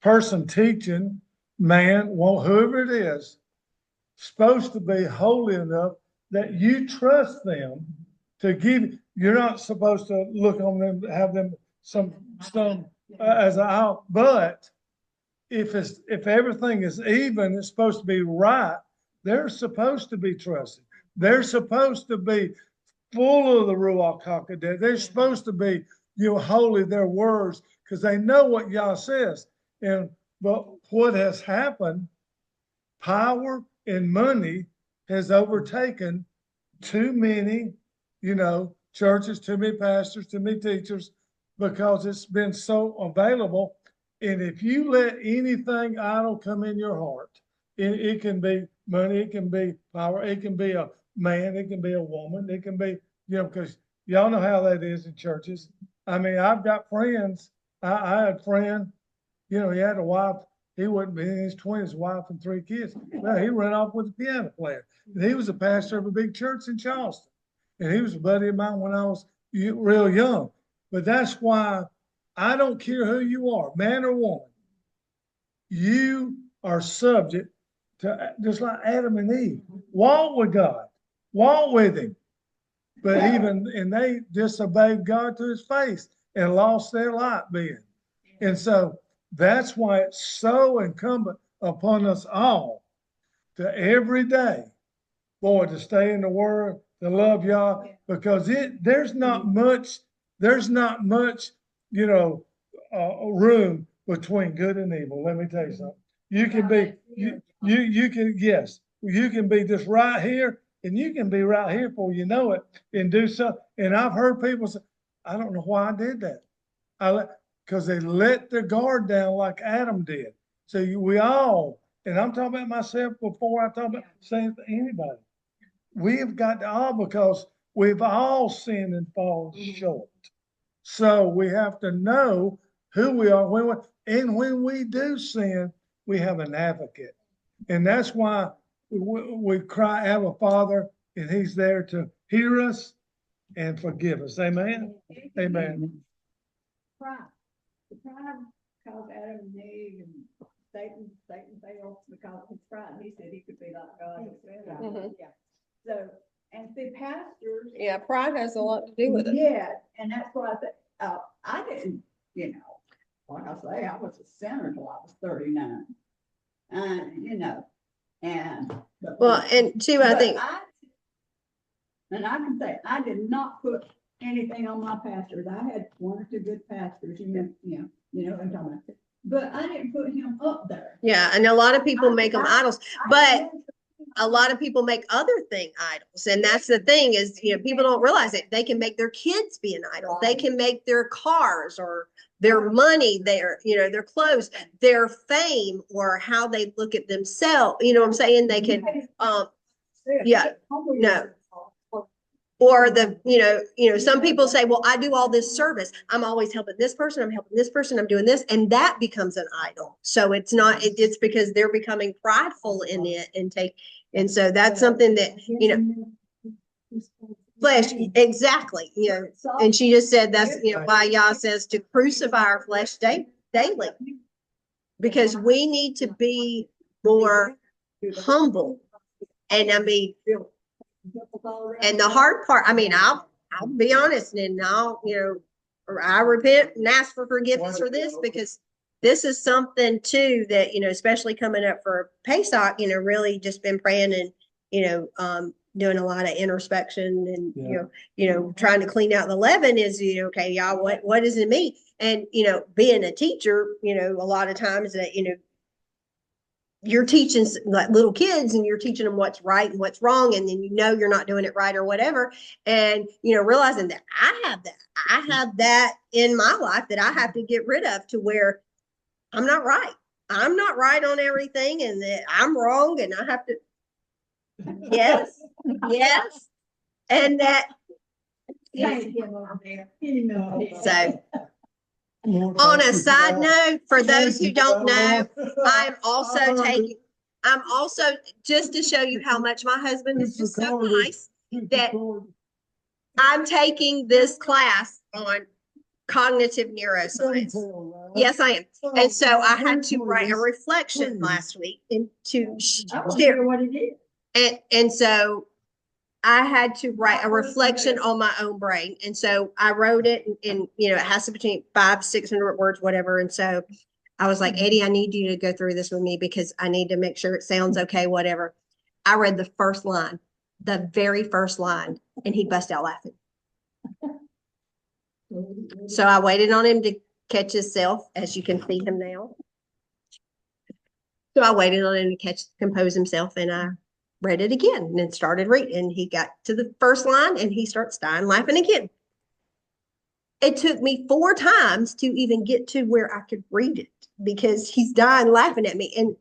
person teaching, man, whoever it is, supposed to be holy enough that you trust them to give. You're not supposed to look on them, have them some as a, but if everything is even, it's supposed to be right. They're supposed to be trusted. They're supposed to be full of the Ruach HaKodesh. They're supposed to be, holy, their words, because they know what Yah says. But what has happened, power and money has overtaken too many, churches, too many pastors, too many teachers, because it's been so available. And if you let anything idle come in your heart, it can be money, it can be power, it can be a man, it can be a woman, it can be, because y'all know how that is in churches. I mean, I've got friends. I had a friend, he had a wife. He wasn't in his 20s, wife and 3 kids. Well, he ran off with a piano player. And he was a pastor of a big church in Charleston. And he was a buddy of mine when I was real young. But that's why I don't care who you are, man or woman. You are subject to, just like Adam and Eve, walk with God, walk with him. But and they disobeyed God to his face and lost their light being. And so that's why it's so incumbent upon us all to every day, boy, to stay in the word, to love Yah, because there's not much, room between good and evil. Let me tell you something. You can be, you can be just right here, and you can be right here before you know it, and do something. And I've heard people say, I don't know why I did that. Because they let their guard down like Adam did. So we all, and I'm talking about myself before I talk about saying to anybody, we have got to all, because we've all sinned and fallen short. So we have to know who we are. And when we do sin, we have an advocate. And that's why we cry, Abba, Father, and he's there to hear us and forgive us. Amen? Amen. Pride. The pride caused Adam and Eve and Satan failed because of his pride. He said he could be like God as well. Mhm. Yeah. So, and see, pastors. Yeah, pride has a lot to do with it. Yeah, and that's why I said, I didn't, like I say, I was a sinner till I was 39. Well, and two, I think, And I can say, I did not put anything on my pastors. I had 1 or 2 good pastors, what I'm talking about. But I didn't put him up there. yeah, and a lot of people make them idols. But a lot of people make other thing idols. And that's the thing is, people don't realize it. They can make their kids be an idol. They can make their cars or their money, their clothes, their fame, or how they look at themselves. You know what I'm saying? They can, yeah, no. Or some people say, well, I do all this service. I'm always helping this person. I'm helping this person. I'm doing this. And that becomes an idol. So it's not, it's because they're becoming prideful in it and so that's something that, flesh, exactly, and she just said that's, why Yah says to crucify our flesh daily, because we need to be more humble. And I mean, and the hard part, I mean, I'll be honest and I'll, or I repent and ask for forgiveness for this, because this is something too that, especially coming up for Pesach, really just been praying and, doing a lot of introspection and, trying to clean out the leaven is, okay, y'all, what is in me? And, being a teacher, a lot of times that, you're teaching like little kids and you're teaching them what's right and what's wrong. And then, you're not doing it right or whatever. And, realizing that I have that in my life that I have to get rid of, to where I'm not right. I'm not right on everything and that I'm wrong and I have to. Yes. Yes. And that. So. On a side note, for those who don't know, I'm also just to show you how much my husband is just so nice, that I'm taking this class on cognitive neuroscience. Yes, I am. And so I had to write a reflection last week and to share what it is. And so I had to write a reflection on my own brain. And so I wrote it and it has to be between 500-600 words, whatever. And so I was like, Eddie, I need you to go through this with me because I need to make sure it sounds okay, whatever. I read the first line, the very first line, and he bust out laughing. So I waited on him to catch himself, as you can see him now. So I waited on him to compose himself, and I read it again and then started reading. And he got to the first line and he starts dying laughing again. It took me 4 times to even get to where I could read it because he's dying laughing at me. And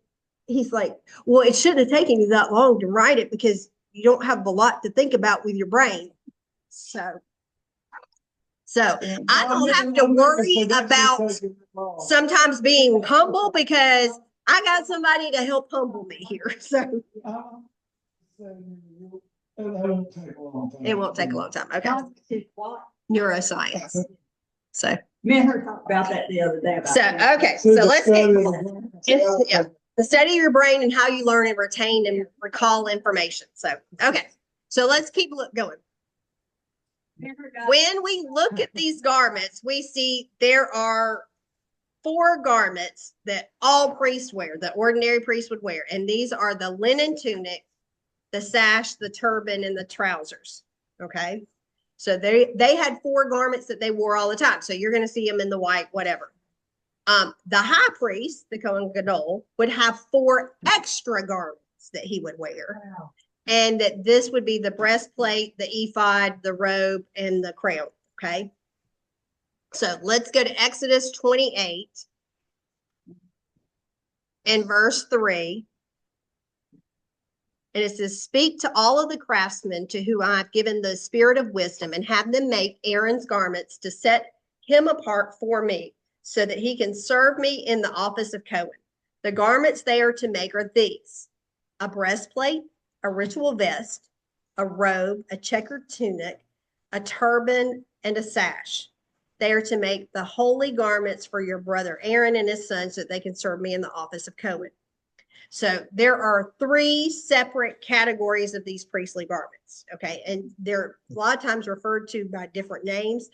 he's like, well, it shouldn't have taken you that long to write it because you don't have a lot to think about with your brain. So I don't have to worry about sometimes being humble because I got somebody to help humble me here. So it won't take a long time. Okay. Neuroscience. So Me and her talked about that the other day. So let's get the study of your brain and how you learn and retain and recall information. So so let's keep going. When we look at these garments, we see there are 4 garments that all priests wear, the ordinary priest would wear. And these are the linen tunic, the sash, the turban, and the trousers. Okay. So they had 4 garments that they wore all the time. So you're going to see them in the white, whatever. The high priest, the Kohen Gadol, would have 4 extra garments that he would wear. Wow. And that this would be the breastplate, the ephod, the robe, and the crown. Okay. So let's go to Exodus 28 and verse 3. And it says, speak to all of the craftsmen to whom I have given the spirit of wisdom and have them make Aaron's garments to set him apart for me so that he can serve me in the office of Cohen. The garments they are to make are these: a breastplate, a ritual vest, a robe, a checkered tunic, a turban, and a sash. They are to make the holy garments for your brother Aaron and his sons so that they can serve me in the office of Cohen. So there are 3 separate categories of these priestly garments. Okay. And they're a lot of times referred to by different names.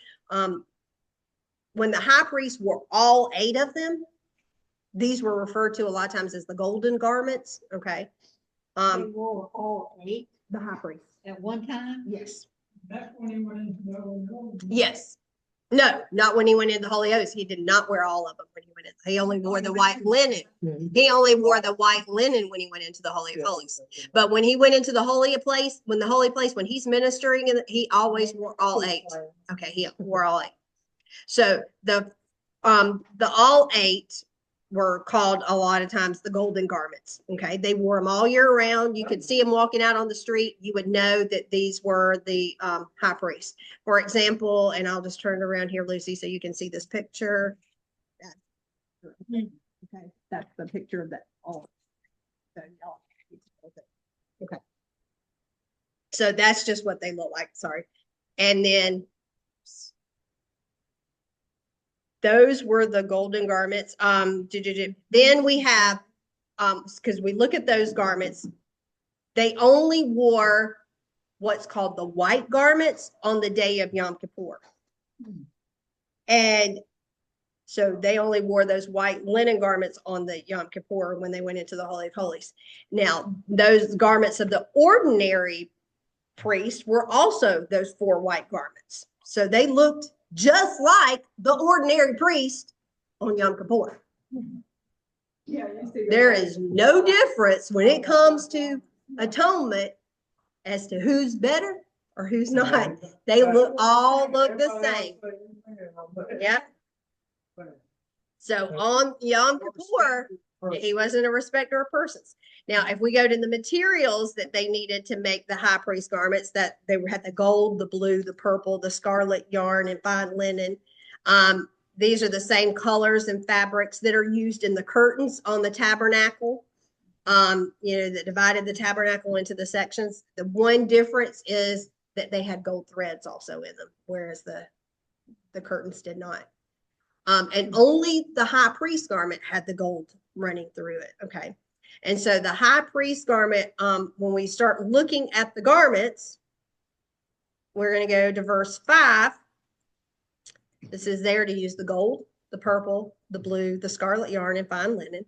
When the high priest wore all 8 of them, these were referred to a lot of times as the golden garments. Okay. They wore all 8 the high priest at one time. Yes. That's when he went into the. Yes. No, not when he went in the Holy Host. He did not wear all of them when he went in. He only wore the white linen. Yeah, He only wore the white linen when he went into the Holy of Holies. But when he went into the Holy Place, when he's ministering, he always wore all 8. Okay, he wore all 8. So the all 8 were called a lot of times the golden garments. Okay, they wore them all year round. You could see them walking out on the street. You would know that these were the high priest. For example, and I'll just turn it around here, Lucy, so you can see this picture. Okay, that's the picture of that all. Okay, so that's just what they look like. Sorry, and then those were the golden garments. Then we have, because we look at those garments, they only wore what's called the white garments on the day of Yom Kippur. And so they only wore those white linen garments on the Yom Kippur when they went into the Holy of Holies. Now, those garments of the ordinary priest were also those 4 white garments. So they looked just like the ordinary priest on Yom Kippur. Yeah, you see. There is no difference when it comes to atonement as to who's better or who's not. They all look the same. Yeah. So on Yom Kippur, he wasn't a respecter of persons. Now, if we go to the materials that they needed to make the high priest garments, that they had the gold, the blue, the purple, the scarlet yarn, and fine linen. These are the same colors and fabrics that are used in the curtains on the tabernacle. That divided the tabernacle into the sections. The one difference is that they had gold threads also in them, whereas the curtains did not. And only the high priest garment had the gold running through it. Okay. And so the high priest garment, when we start looking at the garments, we're going to go to verse 5. This is there to use the gold, the purple, the blue, the scarlet yarn, and fine linen.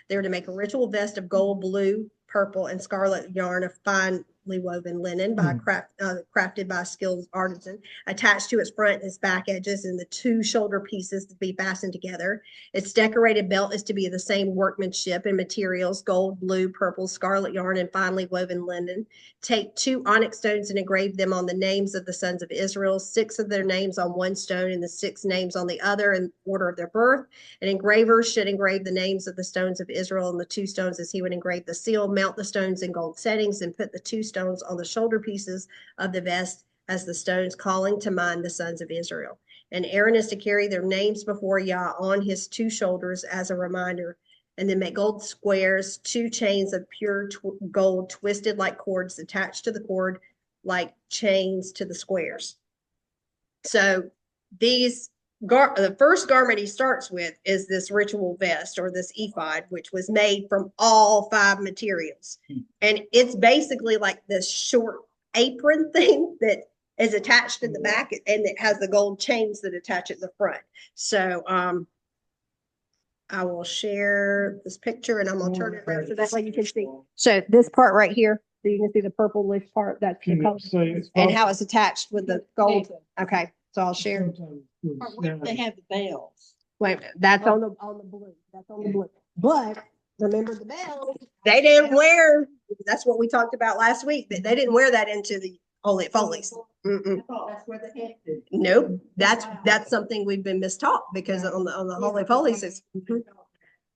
They were to make a ritual vest of gold, blue, purple, and scarlet yarn of finely woven linen crafted by a skilled artisan, attached to its front and its back edges, and the 2 shoulder pieces to be fastened together. Its decorated belt is to be the same workmanship and materials: gold, blue, purple, scarlet yarn, and finely woven linen. Take 2 onyx stones and engrave them on the names of the sons of Israel, 6 of their names on one stone and the 6 names on the other in order of their birth. An engraver should engrave the names of the stones of Israel on the 2 stones as he would engrave the seal. Mount the stones in gold settings and put the 2 stones on the shoulder pieces of the vest as the stones, calling to mind the sons of Israel. And Aaron is to carry their names before Yah on his 2 shoulders as a reminder. And then make gold squares, 2 chains of pure gold twisted like cords attached to the cord like chains to the squares. So the first garment he starts with is this ritual vest, or this ephod, which was made from all 5 materials. And it's basically like this short apron thing that is attached in the back, and it has the gold chains that attach at the front. So I will share this picture, and I'm going to turn it around so that way you can see. So this part right here, so you can see the purplish part, that's the color, and how it's attached with the gold. Okay, so I'll share. They have the bells. Wait a minute, that's on the blue. That's on the blue. But remember the bells, they didn't wear, that's what we talked about last week, that they didn't wear that into the Holy of Holies. I thought that's where the head is. Nope, that's something we've been mistaught, because on the Holy of Holies is.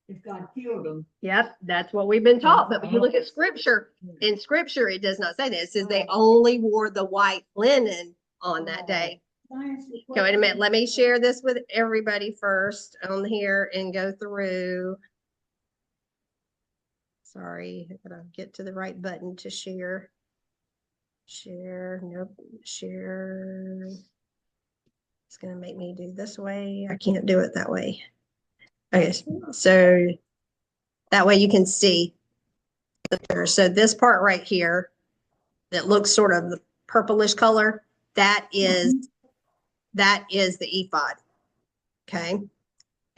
If God killed them. Yep, that's what we've been taught. But when you look at scripture, in scripture, it does not say that. It says they only wore the white linen on that day. Okay, wait a minute. Let me share this with everybody first on here and go through. Sorry, I gotta get to the right button to share. Share, nope, share. It's gonna make me do this way. I can't do it that way. Okay, so that way you can see. So this part right here that looks sort of the purplish color, that is the ephod. Okay,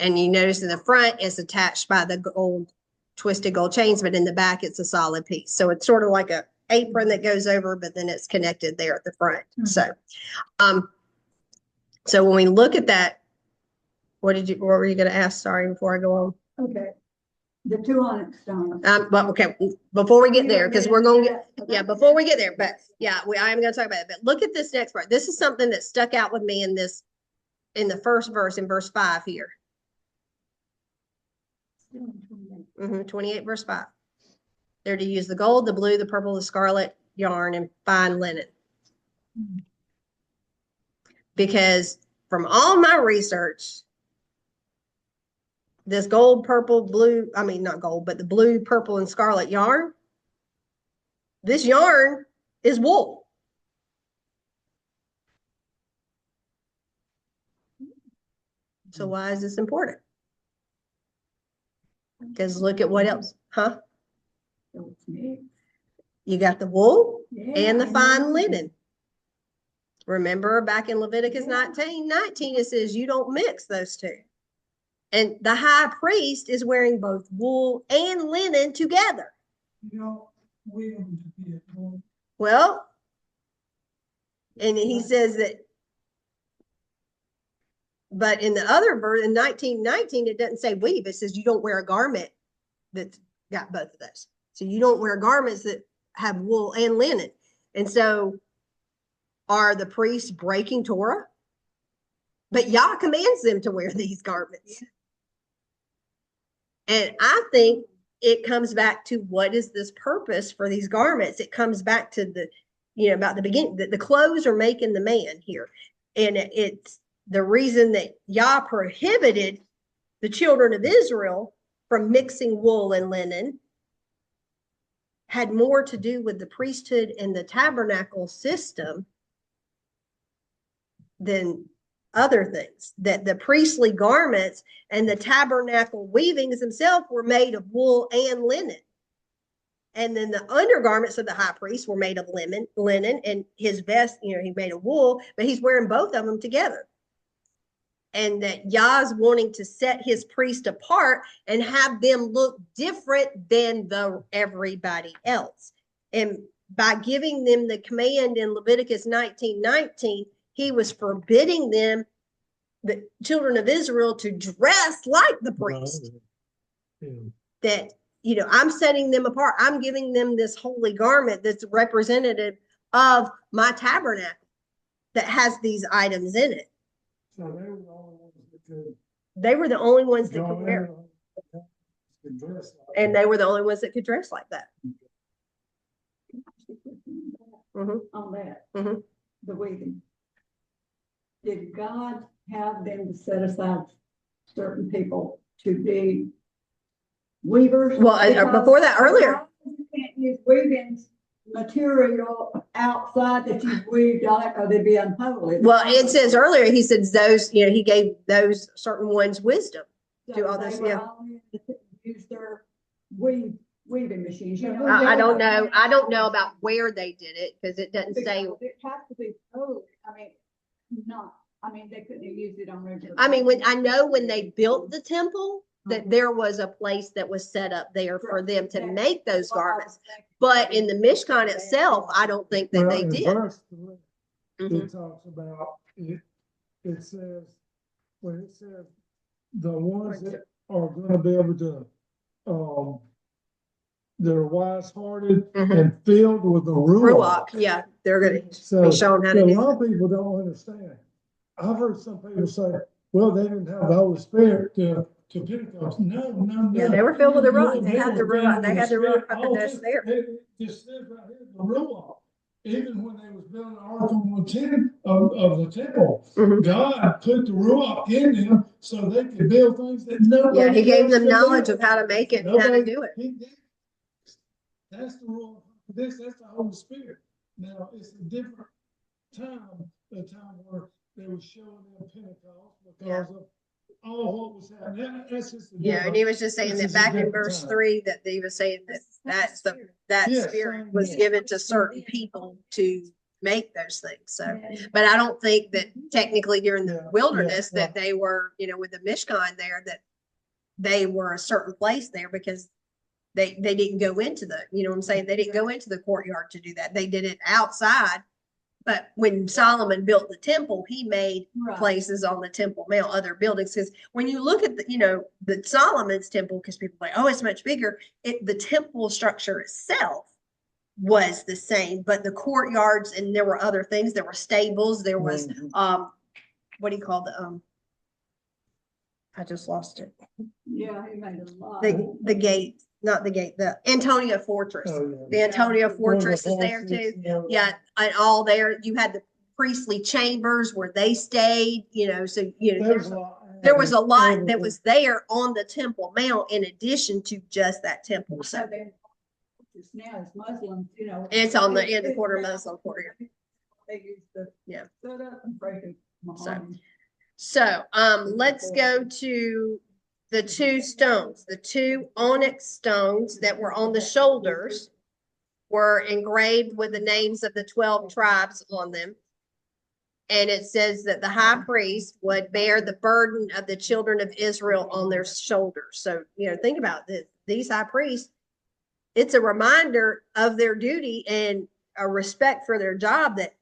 and you notice in the front it's attached by the gold, twisted gold chains, but in the back it's a solid piece. So it's sort of like a apron that goes over, but then it's connected there at the front. So So when we look at that, what were you gonna ask? Sorry, before I go on. Okay. The 2 onyx stones. But okay, before we get there, because we're gonna get, yeah, before we get there, but yeah, I am gonna talk about it. But look at this next part. This is something that stuck out with me in the first verse, in verse 5 here. 28 verse 5. They're to use the gold, the blue, the purple, the scarlet yarn, and fine linen. Because from all my research, this gold, purple, blue, I mean, not gold, but the blue, purple, and scarlet yarn, this yarn is wool. So why is this important? Because look at what else, huh? You got the wool and the fine linen. Remember back in Leviticus 19:19, it says you don't mix those two. And the high priest is wearing both wool and linen together. Well, and he says that, but in the other verse, in 19:19, it doesn't say weave. It says you don't wear a garment that's got both of those. So you don't wear garments that have wool and linen. And so are the priests breaking Torah? But Yah commands them to wear these garments. And I think it comes back to what is this purpose for these garments? It comes back to about the beginning, the clothes are making the man here. And it's the reason that Yah prohibited the children of Israel from mixing wool and linen had more to do with the priesthood and the tabernacle system than other things. That the priestly garments and the tabernacle weavings themselves were made of wool and linen. And then the undergarments of the high priest were made of linen, and his vest, he made of wool, but he's wearing both of them together. And that Yah's wanting to set his priest apart and have them look different than everybody else. And by giving them the command in Leviticus 19:19, he was forbidding them, the children of Israel, to dress like the priest. That, I'm setting them apart. I'm giving them this holy garment that's representative of my tabernacle that has these items in it. So they were the only ones that could. They were the only ones that could wear it. And they were the only ones that could dress like that. On that, the weaving. Did God have them to set aside certain people to be weavers? Well, before that, earlier. You can't use weaving material outside that you've weaved on it, or they'd be unholy. Well, it says earlier, he says those, he gave those certain ones wisdom. So all this, use their weaving machines. I don't know. I don't know about where they did it, because it doesn't say. It has to be holy. They couldn't have used it on regular. When they built the temple, that there was a place that was set up there for them to make those garments. But in the Mishkan itself, I don't think that they did. Verse 3, it talks about it. It says, the ones that are going to be able to, they're wise-hearted and filled with the ruach. Yeah, they're going to So be shown how to do a lot of people don't understand. I've heard some people say, well, they didn't have the Holy Spirit to Pentecost. No. Yeah, they were filled with the ruach. They had the were ruach. filled They with had the Spirit. ruach up and there. It just says right here, the ruach. Even when they was building the ark on the tent of the temple, God put the ruach in them so they could build things that nobody. Yeah, he gave them else could knowledge do. of how to make it and how to do it. That's the ruach. That's the Holy Spirit. Now it's a different time, the time where they were showing them Pentecost because of all what was happening. That's just And he was just saying that back in verse 3 that he was saying that spirit was given to certain people to make those things. So, but I don't think that technically during the wilderness that they were, with the Mishkan there, that they were a certain place there, because they didn't go into the, they didn't go into the courtyard to do that. They did it outside But when Solomon built the temple, he made Right. places on the Temple Mount, other buildings. Because when you look at the Solomon's temple, because people are like, oh, it's much bigger. The temple structure itself was the same, but the courtyards, and there were other things. There were stables. There was what do you call I just lost it. Yeah, he made a lot. The gate, not the gate, the Antonia Fortress. Oh, The yeah. Antonia Fortress is there too. Yeah, and all there. You had the priestly chambers where they stayed, so there was a lot that was there on the Temple Mount in addition to just that temple. So Now it's Muslims, it's in the quarter Muslim quarter. They use the set up and break it. So let's go to the two stones. The two onyx stones that were on the shoulders were engraved with the names of the 12 tribes on them. And it says that the high priest would bear the burden of the children of Israel on their shoulders. So, think about this. These high priests, it's a reminder of their duty and a respect for their job that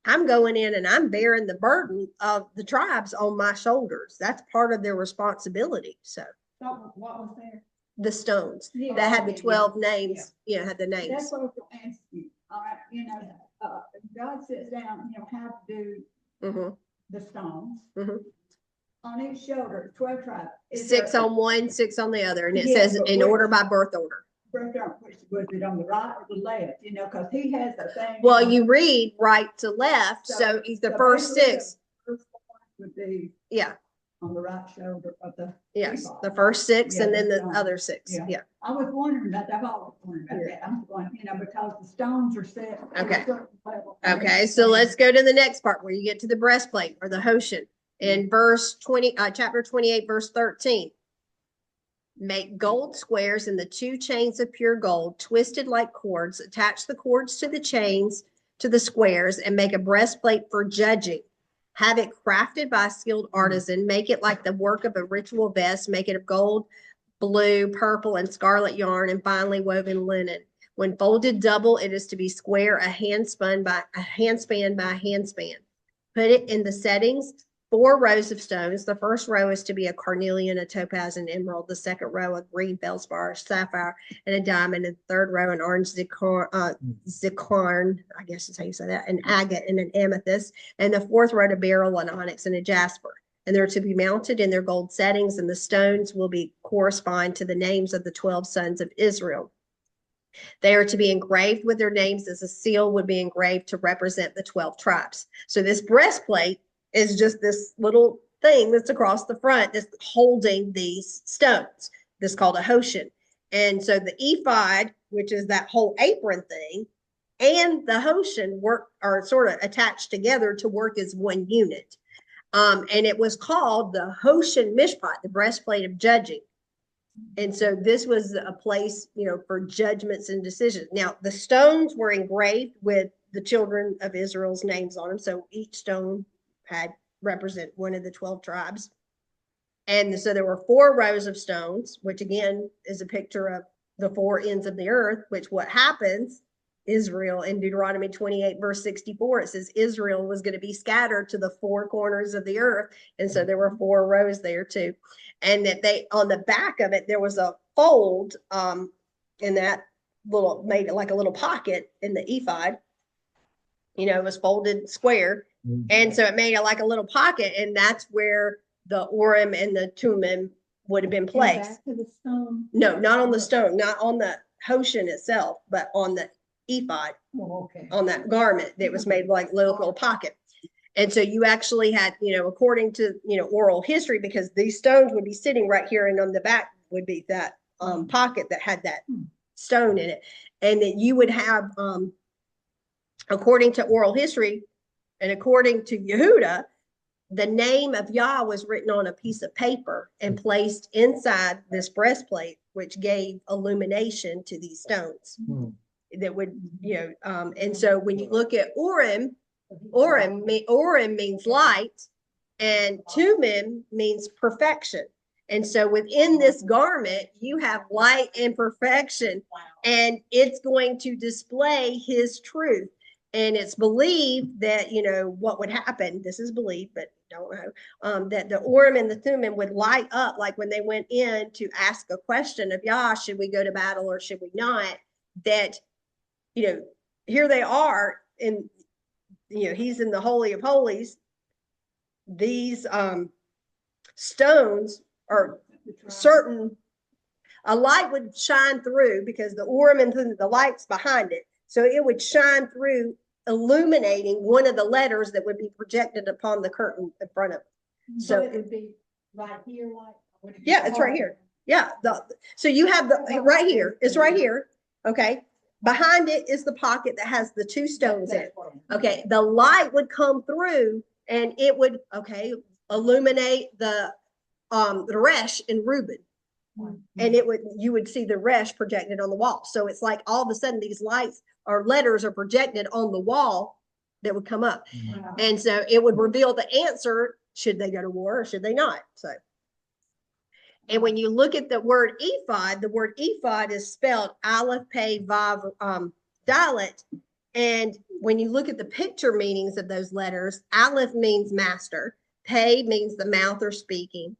I'm going in and I'm bearing the burden of the tribes on my shoulders. That's part of their responsibility. So What was there? the stones that had the 12 names, had the names. That's what I was going to ask you. All right, God sits down, how to do the stones. On each shoulder, 12 tribes. 6 on one, 6 on the other. And it says in order by birth order. Was it on the right or the left? Because he has the thing. Well, you read right to left. So he's the first 6. The first one would be on the right shoulder of the. Yes, the first 6 and then the other 6. Yeah. I was wondering about that. I've always wondered about that. I'm going, because the stones are set. Okay. At a certain level. Okay, so let's go to the next part where you get to the breastplate or the Hoshin in chapter 28, verse 13. Make gold squares in the 2 chains of pure gold, twisted like cords. Attach the cords to the chains to the squares and make a breastplate for judging. Have it crafted by a skilled artisan. Make it like the work of a ritual vest. Make it of gold, blue, purple, and scarlet yarn and finely woven linen. When folded double, it is to be square, a handspan by a handspan. Put it in the settings. 4 rows of stones. The first row is to be a carnelian, a topaz, and emerald. The second row, a green feldspar, a sapphire, and a diamond. And the third row, an orange zircon, I guess is how you say that, an agate and an amethyst. And the fourth row, a beryl, an onyx, and a jasper. And they're to be mounted in their gold settings, and the stones will correspond to the names of the 12 sons of Israel. They are to be engraved with their names as a seal would be engraved to represent the 12 tribes. So this breastplate is just this little thing that's across the front that's holding these stones. This is called a Hoshin. And so the ephod, which is that whole apron thing, and the Hoshin are sort of attached together to work as one unit. And it was called the Hoshin Mishpat, the breastplate of judging. And so this was a place, for judgments and decisions. Now, the stones were engraved with the children of Israel's names on them. So each stone had represent one of the 12 tribes. And so there were 4 rows of stones, which again is a picture of the 4 ends of the earth, which what happens, Israel in Deuteronomy 28, verse 64, it says Israel was going to be scattered to the 4 corners of the earth. And so there were 4 rows there too. And that on the back of it, there was a fold in that made it like a little pocket in the ephod. It was folded square. And so it made it like a little pocket, and that's where the Urim and the Thummim would have been placed. Back to the stone? No, not on the stone, not on the Hoshin itself, but on the ephod, on that garment that was made like little pocket. And so you actually had, according to, oral history, because these stones would be sitting right here, and on the back would be that pocket that had that stone in it. And that you would have, according to oral history, and according to Yehuda, the name of Yah was written on a piece of paper and placed inside this breastplate, which gave illumination to these stones. That would, and so when you look at Urim means light, and Thummim means perfection. And so within this garment, you have light and perfection, and it's going to display his truth. And it's believed that, what would happen, this is believed, but don't know, that the Urim and the Thummim would light up, like when they went in to ask a question of Yah, should we go to battle or should we not? That, here they are, and, he's in the Holy of Holies. These stones are certain, a light would shine through because the Urim and the light's behind it. So it would shine through, illuminating one of the letters that would be projected upon the curtain in front of it. So it would be right here, like. Yeah, it's right here. Yeah. So you have the right here. It's right here. Okay. Behind it is the pocket that has the two stones in it. Okay. The light would come through and it would, illuminate the resh in Reuben. And you would see the resh projected on the wall. So it's like all of a sudden these lights or letters are projected on the wall that would come up. Wow. And so it would reveal the answer, should they go to war or should they not? So, and when you look at the word ephod is spelled Aleph, Pei, Vav, Dalet. And when you look at the picture meanings of those letters, Aleph means master, Pei means the mouth or speaking,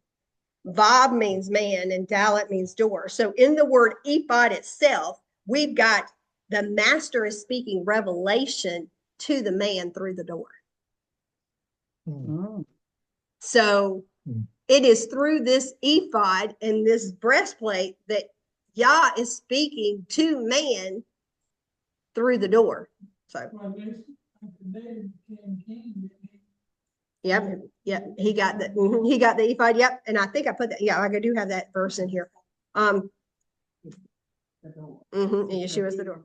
Vav means man, and Dalet means door. So in the word ephod itself, we've got the master is speaking revelation to the man through the door. Mm. So it is through this ephod and this breastplate that Yah is speaking to man through the door. So, yep, he got the ephod. Yep, and I think I put that. Yeah, I do have that verse in here. And Yeshua's the door.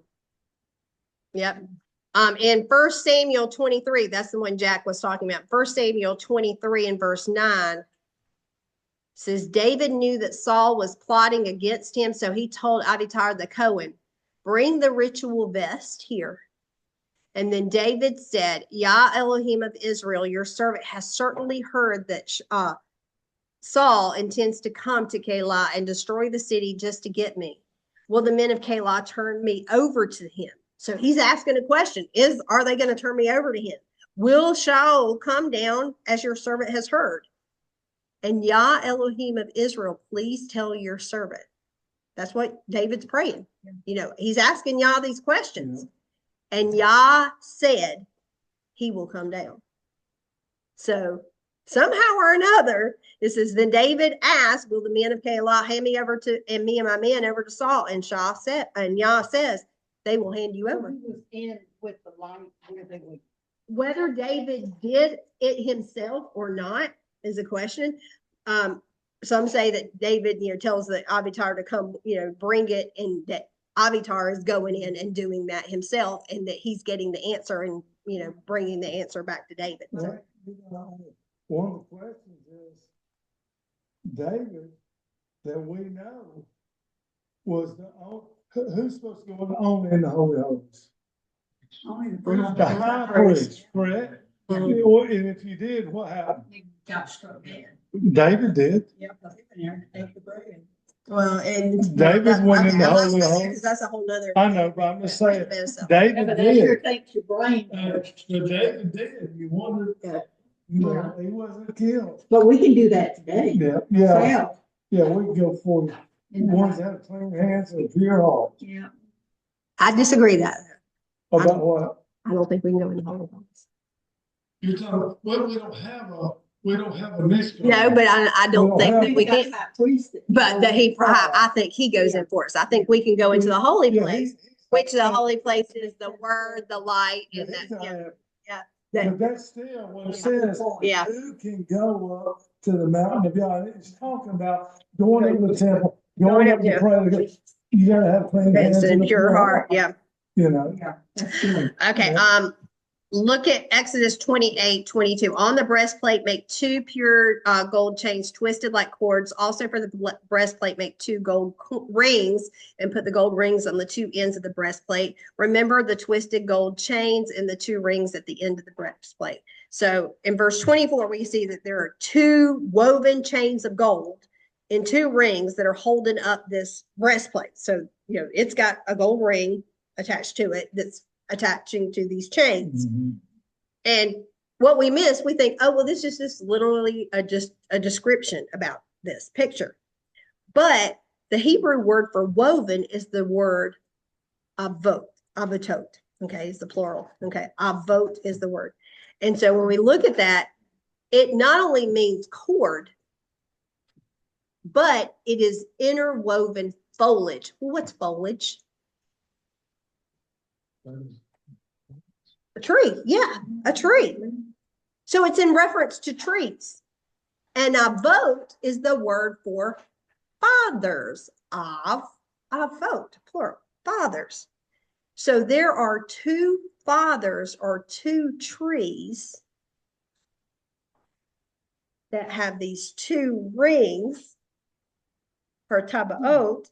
Yep. In 1 Samuel 23, that's the one Jack was talking about. 1 Samuel 23 and verse 9 says, David knew that Saul was plotting against him, so he told Abiathar the Cohen, bring the ritual vest here. And then David said, Yah Elohim of Israel, your servant has certainly heard that Saul intends to come to Keilah and destroy the city just to get me. Will the men of Keilah turn me over to him? So he's asking a question, are they going to turn me over to him? Will Shaul come down as your servant has heard? And Yah Elohim of Israel, please tell your servant. That's what David's praying. He's asking Yah these questions. And Yah said he will come down. So somehow or another, it says, then David asked, will the men of Keilah hand me over to, and me and my men over to Saul? And Yah says, they will hand you over. Who was in with the light where they would. Whether David did it himself or not is a question. Some say that David, tells the Abiathar to come, bring it, and that Abiathar is going in and doing that himself, and that he's getting the answer and, bringing the answer back to David. So. One of the questions is, David, that we know, was who's supposed to go on in the Holy Holies? The high priest, correct? And if you did, what happened? Got struck dead. David did. Yep, I think in there, take the bread. Well, and David went in the Holy because Holies. that's a whole nother. I know, but I'm just saying, Yeah, David but that sure did. takes your brain. But David did. You wondered, he wasn't killed. But we can do that today. Yeah, we can go for ones that have clean hands and a pure heart. Yeah. I disagree that. About what? I don't think we can go into Holy Holies. You're talking, well, we don't have a mystery. No, but I don't think that we can. But that I think he goes in for us. I think we can go into the holy place, which the holy place is the word, the light, and that. But that's still what it says. Yeah. Who can go up to the mountain of God? It's talking about going into the temple, going up to pray. You gotta have clean hands and a pure heart. Yeah. Okay. Look at Exodus 28:22. On the breastplate, make 2 pure gold chains twisted like cords. Also for the breastplate, make 2 gold rings and put the gold rings on the 2 ends of the breastplate. Remember the twisted gold chains and the 2 rings at the end of the breastplate. So in verse 24, we see that there are 2 woven chains of gold and 2 rings that are holding up this breastplate. So, it's got a gold ring attached to it that's attaching to these chains. Mhm. And what we miss, we think, oh, well, this is just literally just a description about this picture. But the Hebrew word for woven is the word avot, avotot. Okay, it's the plural. Okay, avot is the word. And so when we look at that, it not only means cord, but it is interwoven foliage. Well, what's foliage? A tree. Yeah, a tree. So it's in reference to trees. And avot is the word for fathers. Avot, plural, fathers. So there are two fathers or two trees that have these two rings for tabaot,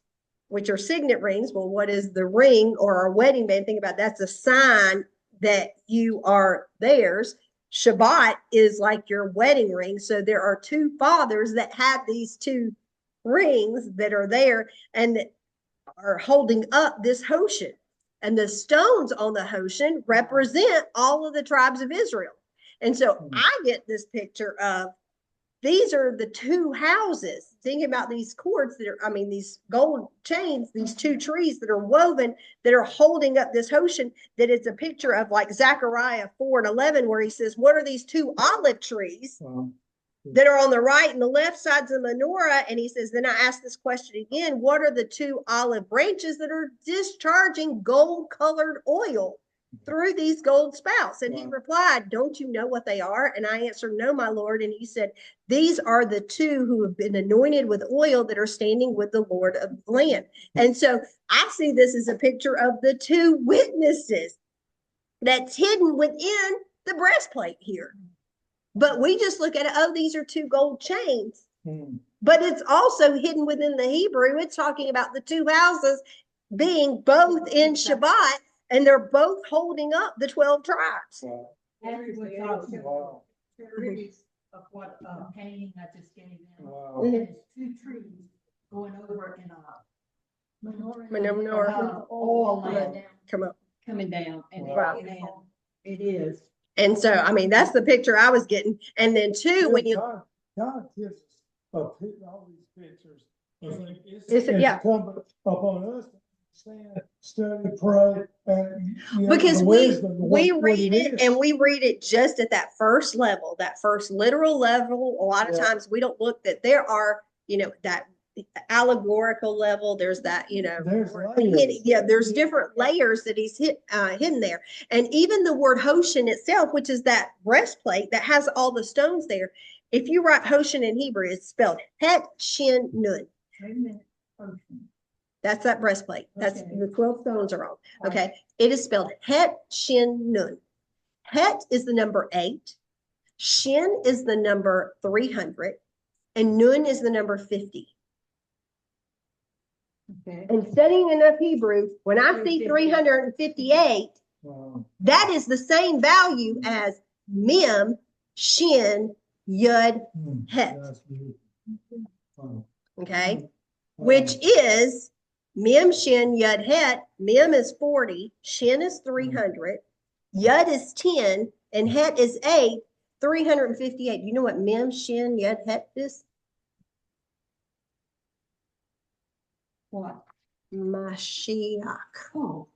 which are signet rings. Well, what is the ring or a wedding band? Think about that's a sign that you are theirs. Shabbat is like your wedding ring. So there are two fathers that have these two rings that are there and that are holding up this Hoshen. And the stones on the Hoshen represent all of the tribes of Israel. And so I get this picture of these are the two houses. Thinking about these cords that are, these gold chains, these two trees that are woven, that are holding up this Hoshen, that it's a picture of like Zechariah 4:11, where he says, what are these two olive trees that are on the right and the left sides of the menorah? And he says, then I ask this question again, what are the two olive branches that are discharging gold colored oil through these gold spouts? And he replied, don't you know what they are? And I answered, no, my Lord. And he said, these are the two who have been anointed with oil that are standing with the Lord of the land. And so I see this as a picture of the two witnesses that's hidden within the breastplate here. But we just look at it, oh, these are two gold chains. But it's also hidden within the Hebrew. It's talking about the two houses being both in Shabbat, and they're both holding up the 12 tribes. Wow. Of what painting I just gave them. Wow. And it's two trees going over in a Menorah. oil laying down, Come up. coming down, and Wow. it is. And so, that's the picture I was getting. And then two, when you God gives us all these pictures. I think It's- yeah. incumbent upon us to understand, study, pray, and because the we wisdom of we what read it it is. and we read it just at that first level, that first literal level. A lot of Yeah. times we don't look that there are, that allegorical level. There's that, There's layers. yeah, there's different layers that he's hidden there. And even the word Hoshen itself, which is that breastplate that has all the stones there. If you write Hoshen in Hebrew, it's spelled Het Shin Nun. Wait a minute. Ocean. That's that breastplate. That's Okay. the 12 stones are on. Okay. It is spelled Het Shin Nun. Het is the number 8. Shin is the number 300. And Nun is the number 50. Okay. And studying enough Hebrew, when I see 358, that is the same value as Mem, Shin, Yud, Het. Okay. Which is Mem, Shin, Yud, Het. Mem is 40, Shin is 300, Yud is 10, and Het is 8, 358. You know what Mem, Shin, Yud, Het is? What? Mashiach. Oh.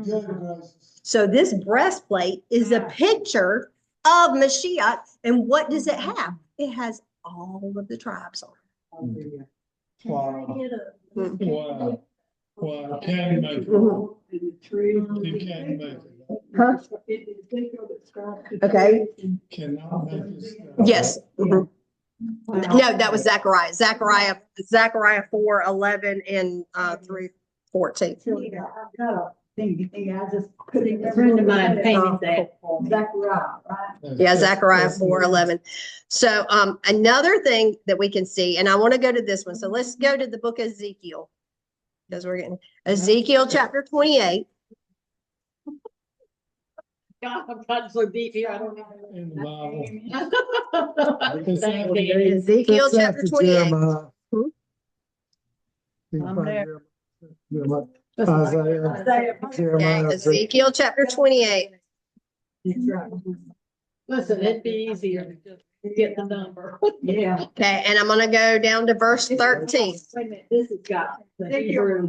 So So this breastplate is a picture of Mashiach. And what does it have? It has all of the tribes on it. Wow. Can I get a? Wow. Wow. Candy maker. Mhm. And the trees. You can't make it. Huh? It is Ezekiel that describes the Okay. trees and Cannot make this. Yes. Mhm. No, that was Zechariah. Zechariah 4:11 and through 14. I've got a thing, I just put it. A friend of mine painted that. Zechariah, right? Yeah, Zechariah 4:11. So another thing that we can see, and I want to go to this one. So let's go to the book of Ezekiel. Because we're getting Ezekiel chapter 28. God, I'm trying to deep here, I don't know. In the Bible. Thank you. Ezekiel chapter 28. I'm there. Isaiah, Okay, Jeremiah. Ezekiel chapter 28. Listen, it'd be easier to just get the number. Yeah. Okay, and I'm gonna go down to verse 13. Wait a minute, this has got the Hebrew.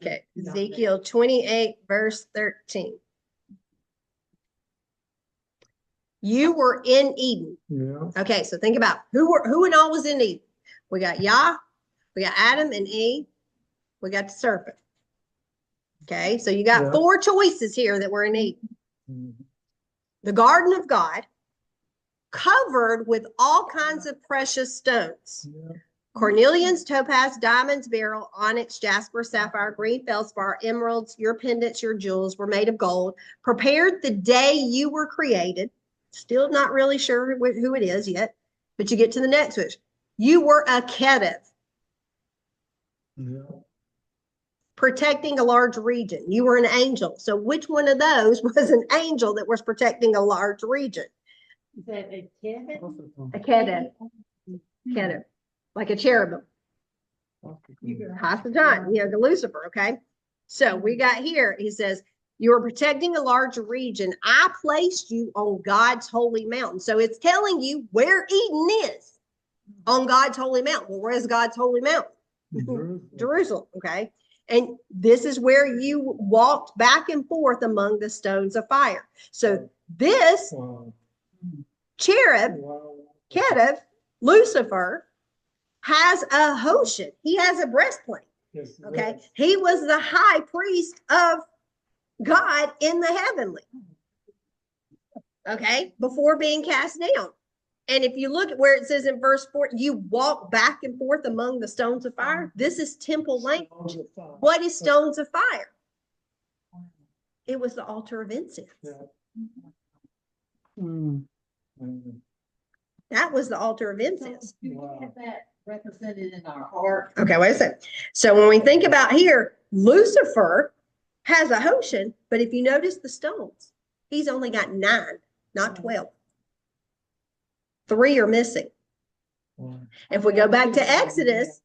Okay, Ezekiel 28, verse 13. You were in Eden. Yeah, Okay, so think about who and all was in Eden. We got Yah, we got Adam and Eve, we got the serpent. Okay, so you got Yeah. 4 choices here that were in Eden. Mhm. The garden of God, covered with all kinds of precious stones. Yeah. Cornelians, topaz, diamonds, beryl, onyx, jasper, sapphire, green feldspar, emeralds, your pendants, your jewels were made of gold, prepared the day you were created. Still not really sure who it is yet, but you get to the next one. You were a kedev, Yeah. protecting a large region. You were an angel. So which one of those was an angel that was protecting a large region? Is that a Kevin? A kedev, like a cherubim. Haftorah, the Lucifer, okay? So we got here, he says, you are protecting a large region. I placed you on God's holy mountain. So it's telling you where Eden is, on God's holy mountain. Well, where's God's holy mountain? Jerusalem, okay? And this is where you walked back and forth among the stones of fire. So this Wow. cherub, Wow. kedev, Lucifer, has a Hoshin. He has a breastplate. Yes, it Okay. is. He was the high priest of God in the heavenly. Okay. Before being cast down. And if you look at where it says in verse 4, you walk back and forth among the stones of fire. This is temple language. What is stones of fire? It was the altar of incense. Yeah. Mm. That was the altar of incense. Do we have that represented in our heart? Okay, wait a second. So when we think about here, Lucifer has a Hoshin, but if you notice the stones, he's only got 9, not 12. 3 are missing. Wow. If we go back to Exodus,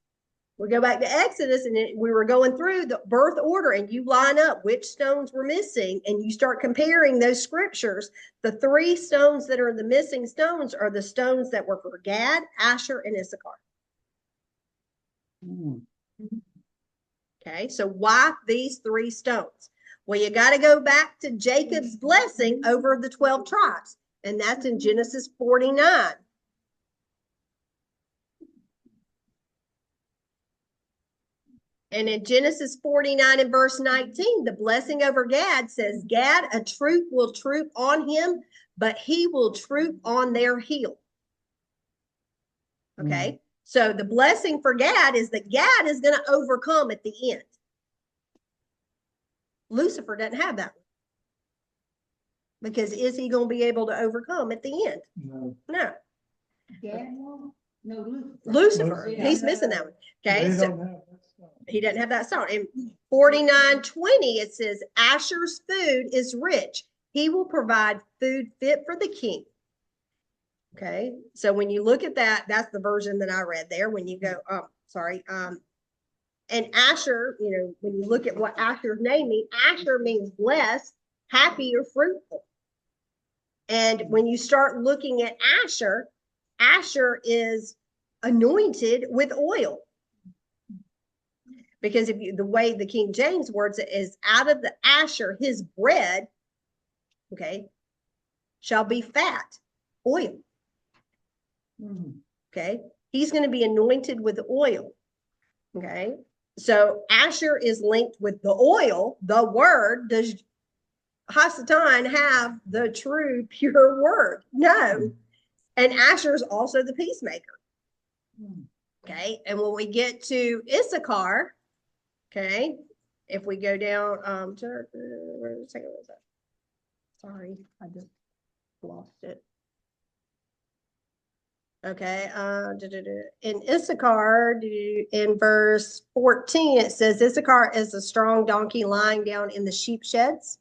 and we were going through the birth order, and you line up which stones were missing, and you start comparing those scriptures. The 3 stones that are the missing stones are the stones that were for Gad, Asher, and Issachar. Mm. Okay, so why these 3 stones? Well, you got to go back to Jacob's blessing over the 12 tribes, and that's in Genesis 49. And in Genesis 49 and verse 19, the blessing over Gad says, Gad, a troop will troop on him, but he will troop on their heel. Okay, so the blessing for Gad is that Gad is going to overcome at the end. Lucifer doesn't have that one. Because is he going to be able to overcome at the end? No. No. Gad? No, Lucifer, Yeah. he's missing that one. Okay, They so don't have that stuff. he doesn't have that stone. In 49:20, it says, Asher's food is rich. He will provide food fit for the king. Okay, so when you look at that, that's the version that I read there. When you go, and Asher, when you look at what Asher's name means, Asher means blessed, happy, or fruitful. And when you start looking at Asher, Asher is anointed with oil. Because the way the King James words it is, out of the Asher, his bread, okay, shall be fat, oil. Okay, he's going to be anointed with oil. Okay, so Asher is linked with the oil, the word. Does Hasatan have the true, pure word? No. And Asher is also the peacemaker. Okay, and when we get to Issachar, okay, if we go down, sorry, I just lost it. Okay, in Issachar, in verse 14, it says, Issachar is a strong donkey lying down in the sheep sheds.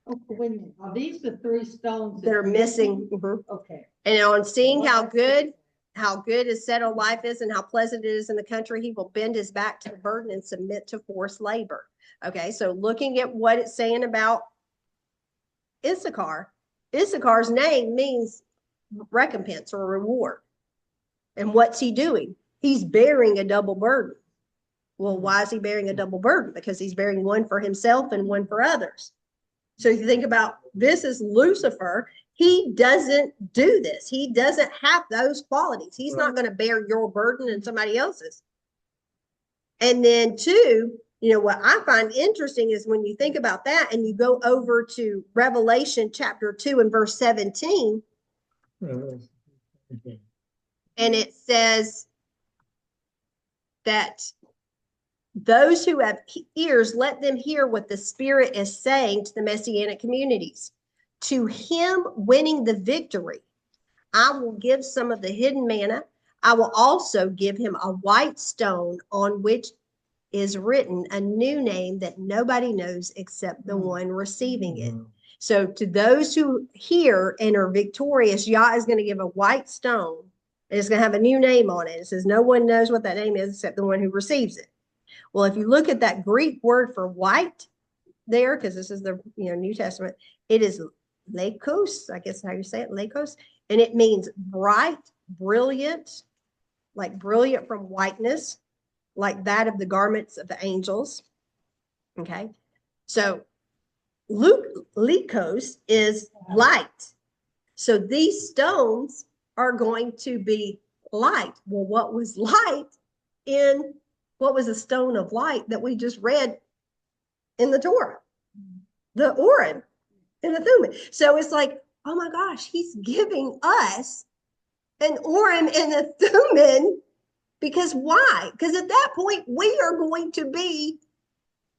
Oh, wait a minute. Are these the 3 stones They're missing. Mhm. Okay. And on seeing how good how good his settled life is and how pleasant it is in the country, he will bend his back to the burden and submit to forced labor. Okay, so looking at what it's saying about Issachar, Issachar's name means recompense or reward. And what's he doing? He's bearing a double burden. Well, why is he bearing a double burden? Because he's bearing one for himself and one for others. So you think about this is Lucifer. He doesn't do this. He doesn't have those qualities. He's not going to bear your burden and somebody else's. And then two, you know, what I find interesting is when you think about that and you go over to Revelation chapter 2 and verse 17, and it says that those who have ears, let them hear what the Spirit is saying to the Messianic communities. To him winning the victory, I will give some of the hidden manna. I will also give him a white stone on which is written a new name that nobody knows except the one receiving it. So to those who hear and are victorious, Yah is going to give a white stone. And it's going to have a new name on it. It says no one knows what that name is except the one who receives it. Well, if you look at that Greek word for white there, because this is the New Testament, it is lekos, I guess how you say it, lekos, and it means bright, brilliant, like brilliant from whiteness, like that of the garments of the angels. Okay, so lekos is light. So these stones are going to be light. Well, what was light in what was a stone of light that we just read in the Torah? The Urim and the Thummim. So it's like, oh my gosh, he's giving us an Urim and a Thummim because why? Because at that point, we are going to be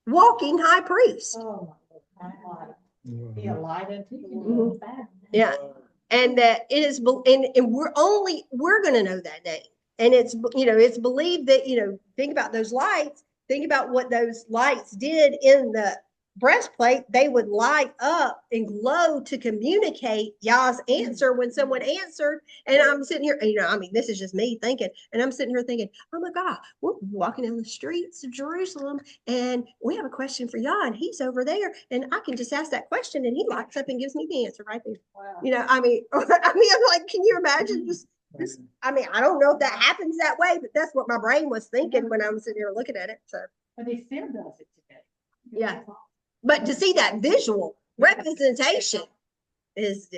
walking high priests. Oh, be a light unto you. Yeah. And that it is, and we're going to know that name. And it's, it's believed that, think about those lights, think about what those lights did in the breastplate. They would light up and glow to communicate Yah's answer when someone answered. And I'm sitting here, this is just me thinking, and I'm sitting here thinking, oh my God, we're walking down the streets of Jerusalem and we have a question for Yah and he's over there. And I can just ask that question and he lights up and gives me the answer right there. Wow. I'm like, can you imagine this? I don't know if that happens that way, but that's what my brain was thinking when I was sitting here looking at it. So, but he still does it today. Yeah, but to see that visual representation is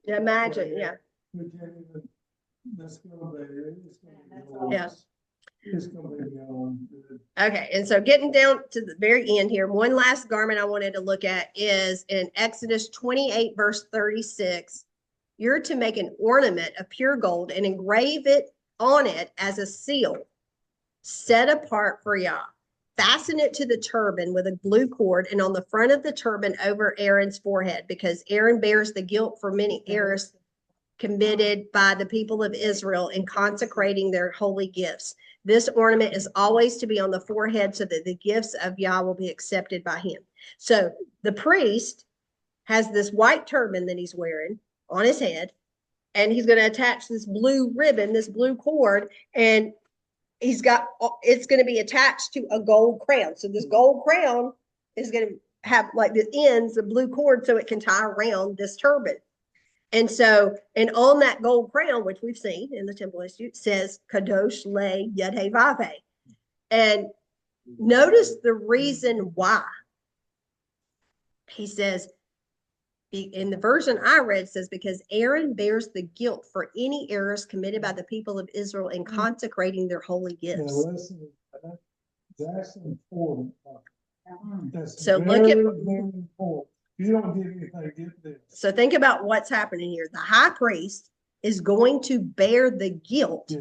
imagine, yeah. Yeah. Okay, and so getting down to the very end here, one last garment I wanted to look at is in Exodus 28, verse 36. You're to make an ornament of pure gold and engrave it on it as a seal, set apart for Yah. Fasten it to the turban with a blue cord and on the front of the turban over Aaron's forehead, because Aaron bears the guilt for many errors committed by the people of Israel in consecrating their holy gifts. This ornament is always to be on the forehead so that the gifts of Yah will be accepted by him. So the priest has this white turban that he's wearing on his head, and he's going to attach this blue ribbon, this blue cord, and it's going to be attached to a gold crown. So this gold crown is going to have like the ends of blue cord so it can tie around this turban. And on that gold crown, which we've seen in the Temple Institute, says Kadosh Le Yud He Vav He. And notice the reason why. He says, in the version I read, says, because Aaron bears the guilt for any errors committed by the people of Israel in consecrating their holy gifts. That's important. So look at, very important. You don't get anything, get this. So think about what's happening here. The high priest is going to bear the guilt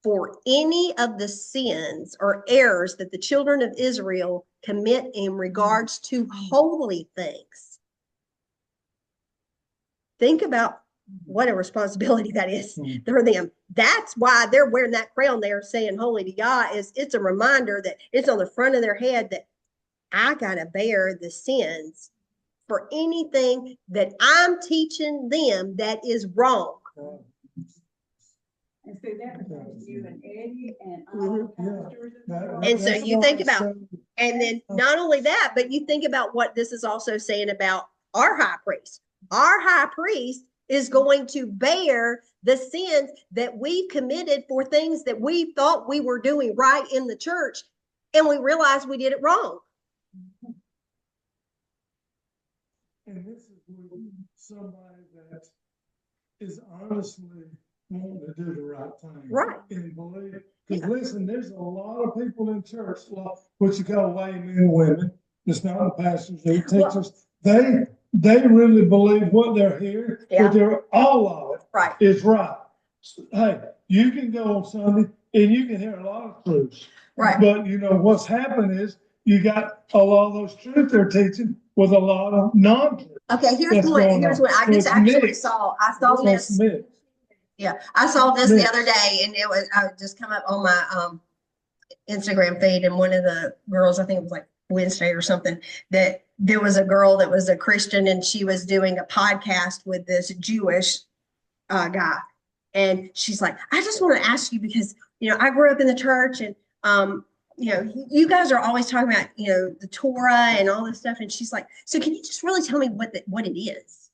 for any of the sins or errors that the children of Israel commit in regards to holy things. Think about what a responsibility that is for them. That's why they're wearing that crown there saying holy to Yah. It's a reminder that it's on the front of their head that I got to bear the sins for anything that I'm teaching them that is wrong. And so that was you and Eddie and all Mhm. the pastors. And so That's you why think it's about- so- And then not only that, but you think about what this is also saying about our high priest. Our high priest is going to bear the sins that we've committed for things that we thought we were doing right in the church, and we realized we did it wrong. And this is where somebody that is honestly wanting to do the right thing. Right. And believe, because Yeah. listen, there's a lot of people in church, what you call laymen and women, it's not the pastors, the teachers, they really believe what they're hearing, Yeah. but they're, all of it Right. is right. Hey, you can go on Sunday and you can hear a lot of truths. Right. But you know, what's happened is you got a lot of those truths they're teaching with a lot of non-truth. Okay, here's That's what, going here's on. what I So just it's actually mixed. saw. I saw So it's this. mixed. Yeah, I saw this the Mixed. other day, and it was, I just come up on my Instagram feed, and one of the girls, I think it was like Wednesday or something, that there was a girl that was a Christian, and she was doing a podcast with this Jewish guy. And she's like, I just want to ask you because, I grew up in the church, and you guys are always talking about, the Torah and all this stuff. And she's like, so can you just really tell me what it is?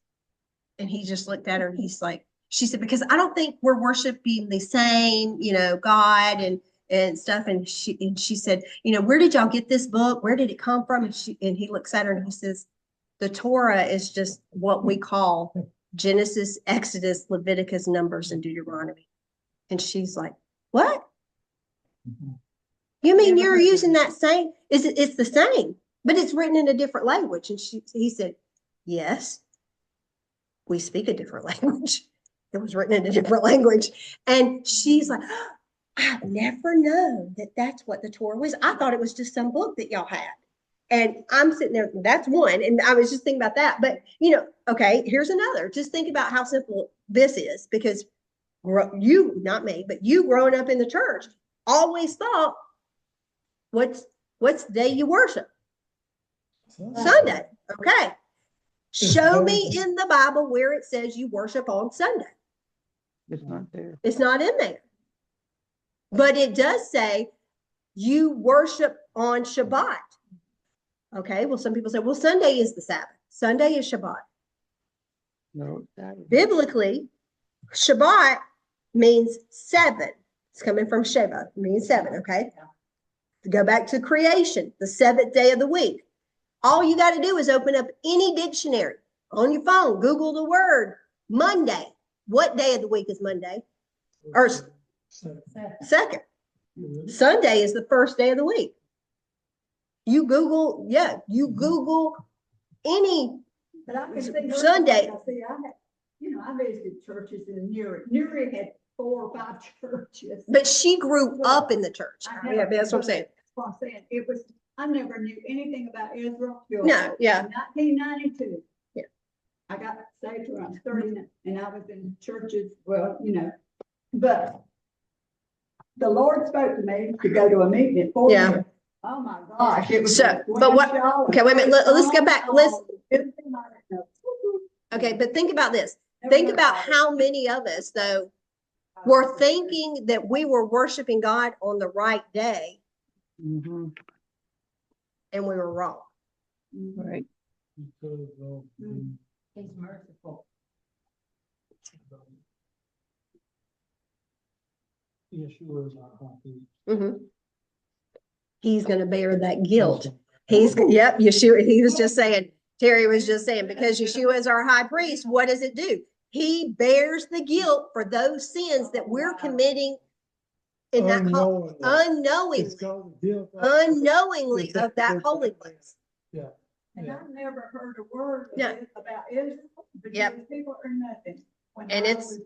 And he just looked at her and he's like, she said, because I don't think we're worshiping the same, God and stuff. And she said, where did y'all get this book? Where did it come from? And he looks at her and he says, the Torah is just what we call Genesis, Exodus, Leviticus, Numbers, and Deuteronomy. And she's like, what? You mean you're using that same? It's the same, but it's written in a different language. And he said, yes, we speak a different language. It was written in a different language. And she's like, oh, I've never known that that's what the Torah was. I thought it was just some book that y'all had. And I'm sitting there, that's one. And I was just thinking about that. But, okay, here's another. Just think about how simple this is, because you, not me, but you growing up in the church always thought, what's the day you worship? Sunday. Okay. Show me in the Bible where it says you worship on Sunday. It's not there. It's not in there. But it does say you worship on Shabbat. Okay, well, some people say, well, Sunday is the Sabbath. Sunday is Shabbat. No, that is. Biblically, Shabbat means 7. It's coming from Sheba, it means 7, okay? To go back to creation, the 7th day of the week. All you got to do is open up any dictionary on your phone, Google the word Monday. What day of the week is Monday? Or second. Sunday is the first day of the week. You Google any But I can see Sunday. I visited churches in Newry. Newry had 4 or 5 churches. But she grew up in the church. I Yeah, never- that's what I'm saying. That's what I'm saying. I never knew anything about Israel. till No, yeah. 1992. Yeah. I got saved when I was 39, and I was in churches, but the Lord spoke to me to go to a meeting at 4 Yeah. years. Oh my gosh, it was. So, like but what- Gwen Shaw and okay, wait a minute, let's go back, everything I didn't know. Okay, but think about this. Never Think heard about it. how many of us, though, were thinking that we were worshiping God on the right day, Mhm, and we were wrong. right. He's merciful. Yeshua is our high priest. Mhm. He's going to bear that guilt. Yep, Yeshua, he was just saying, Terry was just saying, because Yeshua is our high priest, what does it do? He bears the guilt for those sins that we're committing in that It's called the guilt. unknowingly of that holy place. Yeah. And I've never heard a word of No. it about Israel, the Yep. Jewish people or nothing. When And I it's- was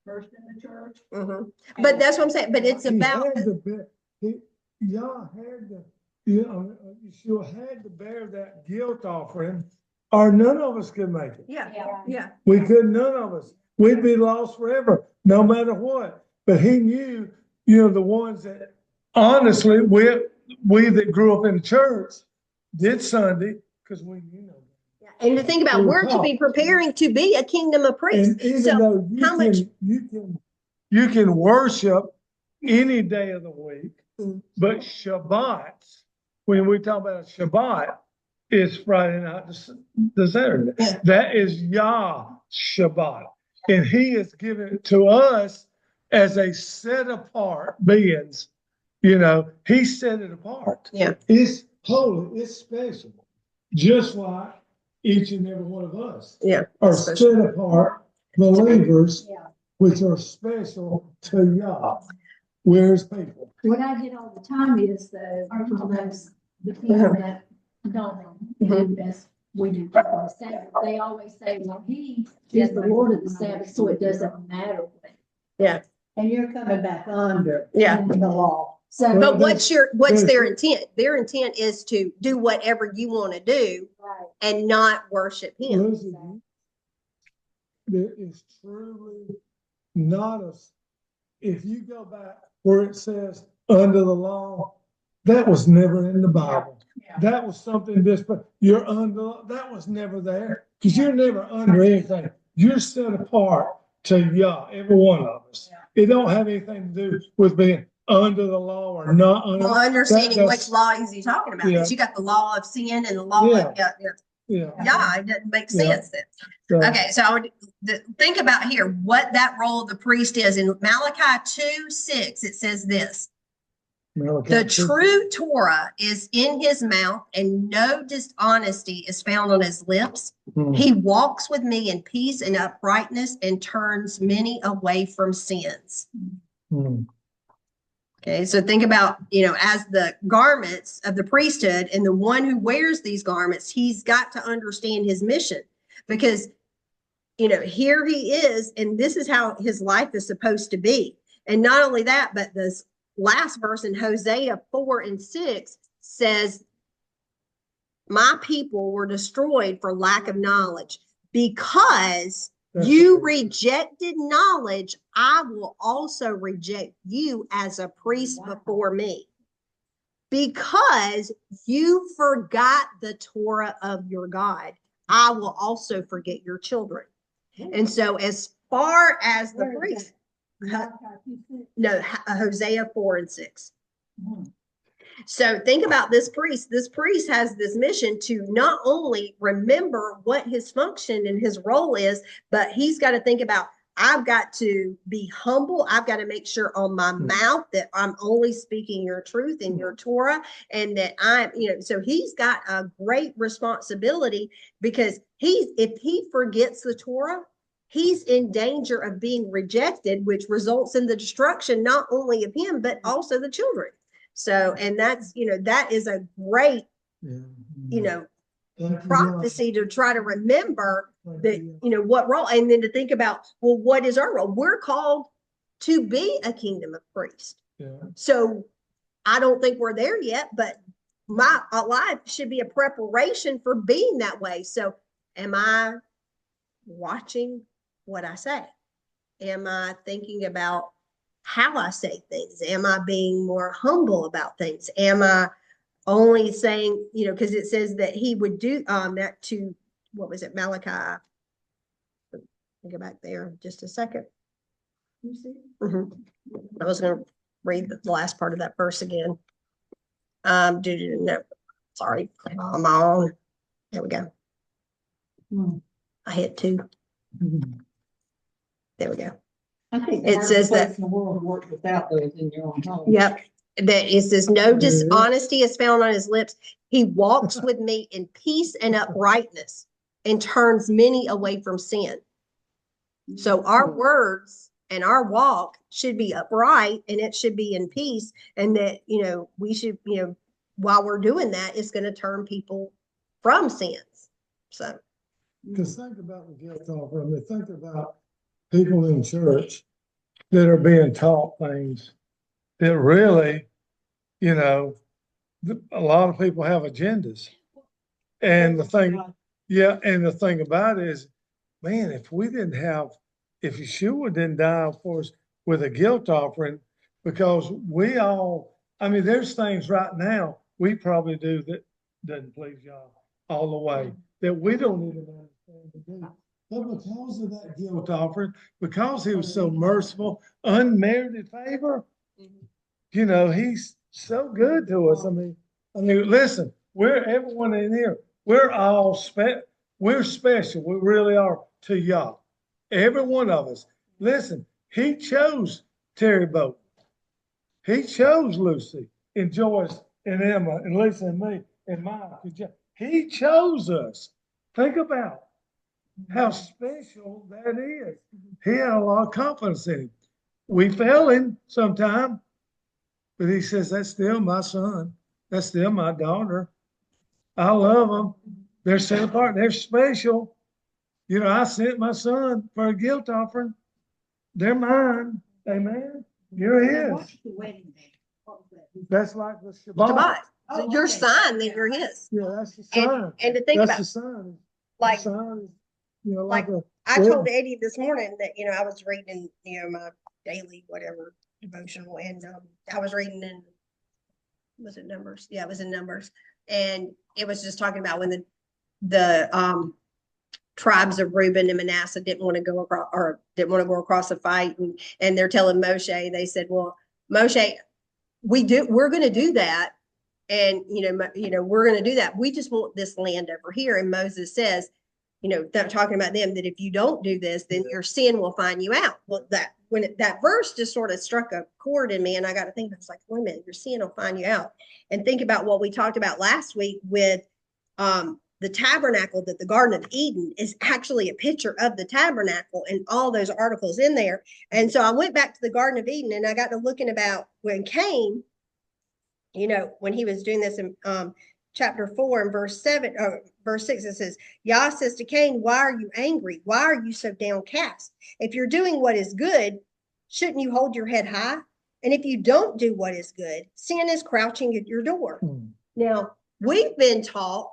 first in the church. Mhm. But that's what I'm saying, but it's He about, had to bear, y'all had to, Yeshua had to bear that guilt offering, or none of us could make it. yeah. We could, none of us. We'd be lost forever, no matter what. But he knew, the ones that, honestly, we that grew up in the church did Sunday, because we, And to think about, we're to be preparing to be a kingdom of priests. And even So though how much- you can You can worship any day of the week, Mm. but Shabbat, when we talk about Shabbat, is Friday night to Saturday. Yeah. That is Yah Shabbat. And he has given it to us as a set apart beings. You know, he set it apart. Yeah. It's holy, it's special, just like each and every one of us Yeah. are it's special. set apart believers, Yeah. which are special to Yah. Where's people? What I get all the time is the people that don't do as we do on the Sabbath. They always say, well, he is the Lord of the Sabbath, so it doesn't matter what. Yeah. And you're coming back under. Yeah. The law. So, But what's there's- their intent? Their intent is to do whatever you want to do right. and not worship him. Listen, there is truly not a, if you go back where it says under the law, that was never in the Bible. Yeah. That was something this, but you're under, that was never there. Cause you're never under anything. You're set apart to Yah, every one of us. It don't have anything to do with being under the law or not under. Well, understanding that's- which law is he talking about? Yeah. Because you got the law of sin and the law Yeah. of, Yeah. it doesn't make Yeah. sense then. So- Okay, so I would think about here what that role of the priest is. In Malachi 2:6, it says this: Malachi the 2. true Torah is in his mouth, and no dishonesty is found on his lips. Hmm. He walks with me in peace and uprightness and turns many away from sins. Hmm. Okay, so think about, as the garments of the priesthood and the one who wears these garments, he's got to understand his mission because, here he is, and this is how his life is supposed to be. And not only that, but this last verse in Hosea 4:6 says, my people were destroyed for lack of knowledge because That's you the- rejected knowledge. I will also reject you as a priest Wow. before me. Because you forgot the Torah of your God, I will also forget your children. And so as far as the Where is priest, Malachi 2:6. no, Hosea 4:6. Hmm. So think about this priest. This priest has this mission to not only remember what his function and his role is, but he's got to think about, I've got to be humble. I've got to make sure on my mouth that I'm only speaking your truth in your Torah, and that so he's got a great responsibility because if he forgets the Torah, he's in danger of being rejected, which results in the destruction, not only of him, but also the children. So, and that's, that is a great, Yeah. Thank you, prophecy to try to remember Yah. Thank that, you, Yah. what role, and then to think about, well, what is our role? We're called to be a kingdom of priests. Yeah. So I don't think we're there yet, but my life should be a preparation for being that way. So am I watching what I say? Am I thinking about how I say things? Am I being more humble about things? Am I only saying, because it says that he would do that to, what was it, Malachi? Let me go back there just a second. You see? I was going to read the last part of that verse again. No, sorry, I'm on. There we go. I hit 2. There we go. I think It the says hardest place that- in the world to work without those in your own home. Yep. That it says no dishonesty is found on his lips. He walks with me in peace and uprightness and turns many away from sin. So our words and our walk should be upright, and it should be in peace. And that, we should, while we're doing that, it's going to turn people from sins. So, Because think about the guilt offering, think about people in church that are being taught things that really, a lot of people have agendas. And the thing, and the thing about it is, man, if Yeshua didn't die for us with a guilt offering, because there's things right now we probably do that doesn't please y'all all the way, that we don't even understand to do. But because of that guilt offering, because he was so merciful, unmerited favor, you know, he's so good to us. I mean, listen, we're everyone in here. We're all we're special. We really are to y'all. Every one of us. Listen, he chose Terry Boat. He chose Lucy and Joyce and Emma and Lisa and me and Mike. He chose us. Think about how special that is. He had a lot of confidence in him. We fail him sometime, but he says, that's still my son. That's still my daughter. I love them. They're set apart. They're special. You know, I sent my son for a guilt offering. They're mine. Amen. You're his. What's the wedding day? What was that? That's like the Shabbat. Shabbat. Oh, Your okay. sign that you're his. Yeah, that's the sign. And to think That's about, the sign. like, The sign is, you know, like, like a. I told Eddie this morning that, you know, I was reading, you know, my daily whatever devotional, and I was reading in, was it Numbers? Yeah, it was in Numbers. And it was just talking about when the tribes of Reuben and Manasseh didn't want to go across the fight, and they're telling Moshe, they said, well, Moshe, we're going to do that. And, you know, we're going to do that. We just want this land over here. And Moses says, you know, they're talking about them, that if you don't do this, then your sin will find you out. Well, that verse just sort of struck a chord in me, and I got to think, I was like, wait a minute, your sin will find you out. And think about what we talked about last week with the tabernacle, that the Garden of Eden is actually a picture of the tabernacle and all those articles in there. And so I went back to the Garden of Eden, and I got to looking about when Cain, you know, when he was doing this in chapter 4 and verse 6, it says, Yah says to Cain, why are you angry? Why are you so downcast? If you're doing what is good, shouldn't you hold your head high? And if you don't do what is good, sin is crouching at your door. Now, we've been taught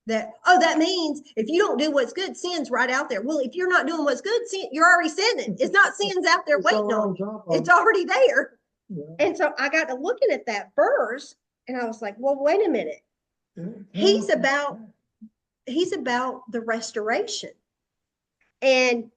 that, oh, that means if you don't do what's good, sin's right out there. Well, if you're not doing what's good, you're already sinning. It's not sin's out there waiting on you. It's already there. Yeah. And so I got to looking at that verse, and I was like, well, wait a minute. He's about the restoration. And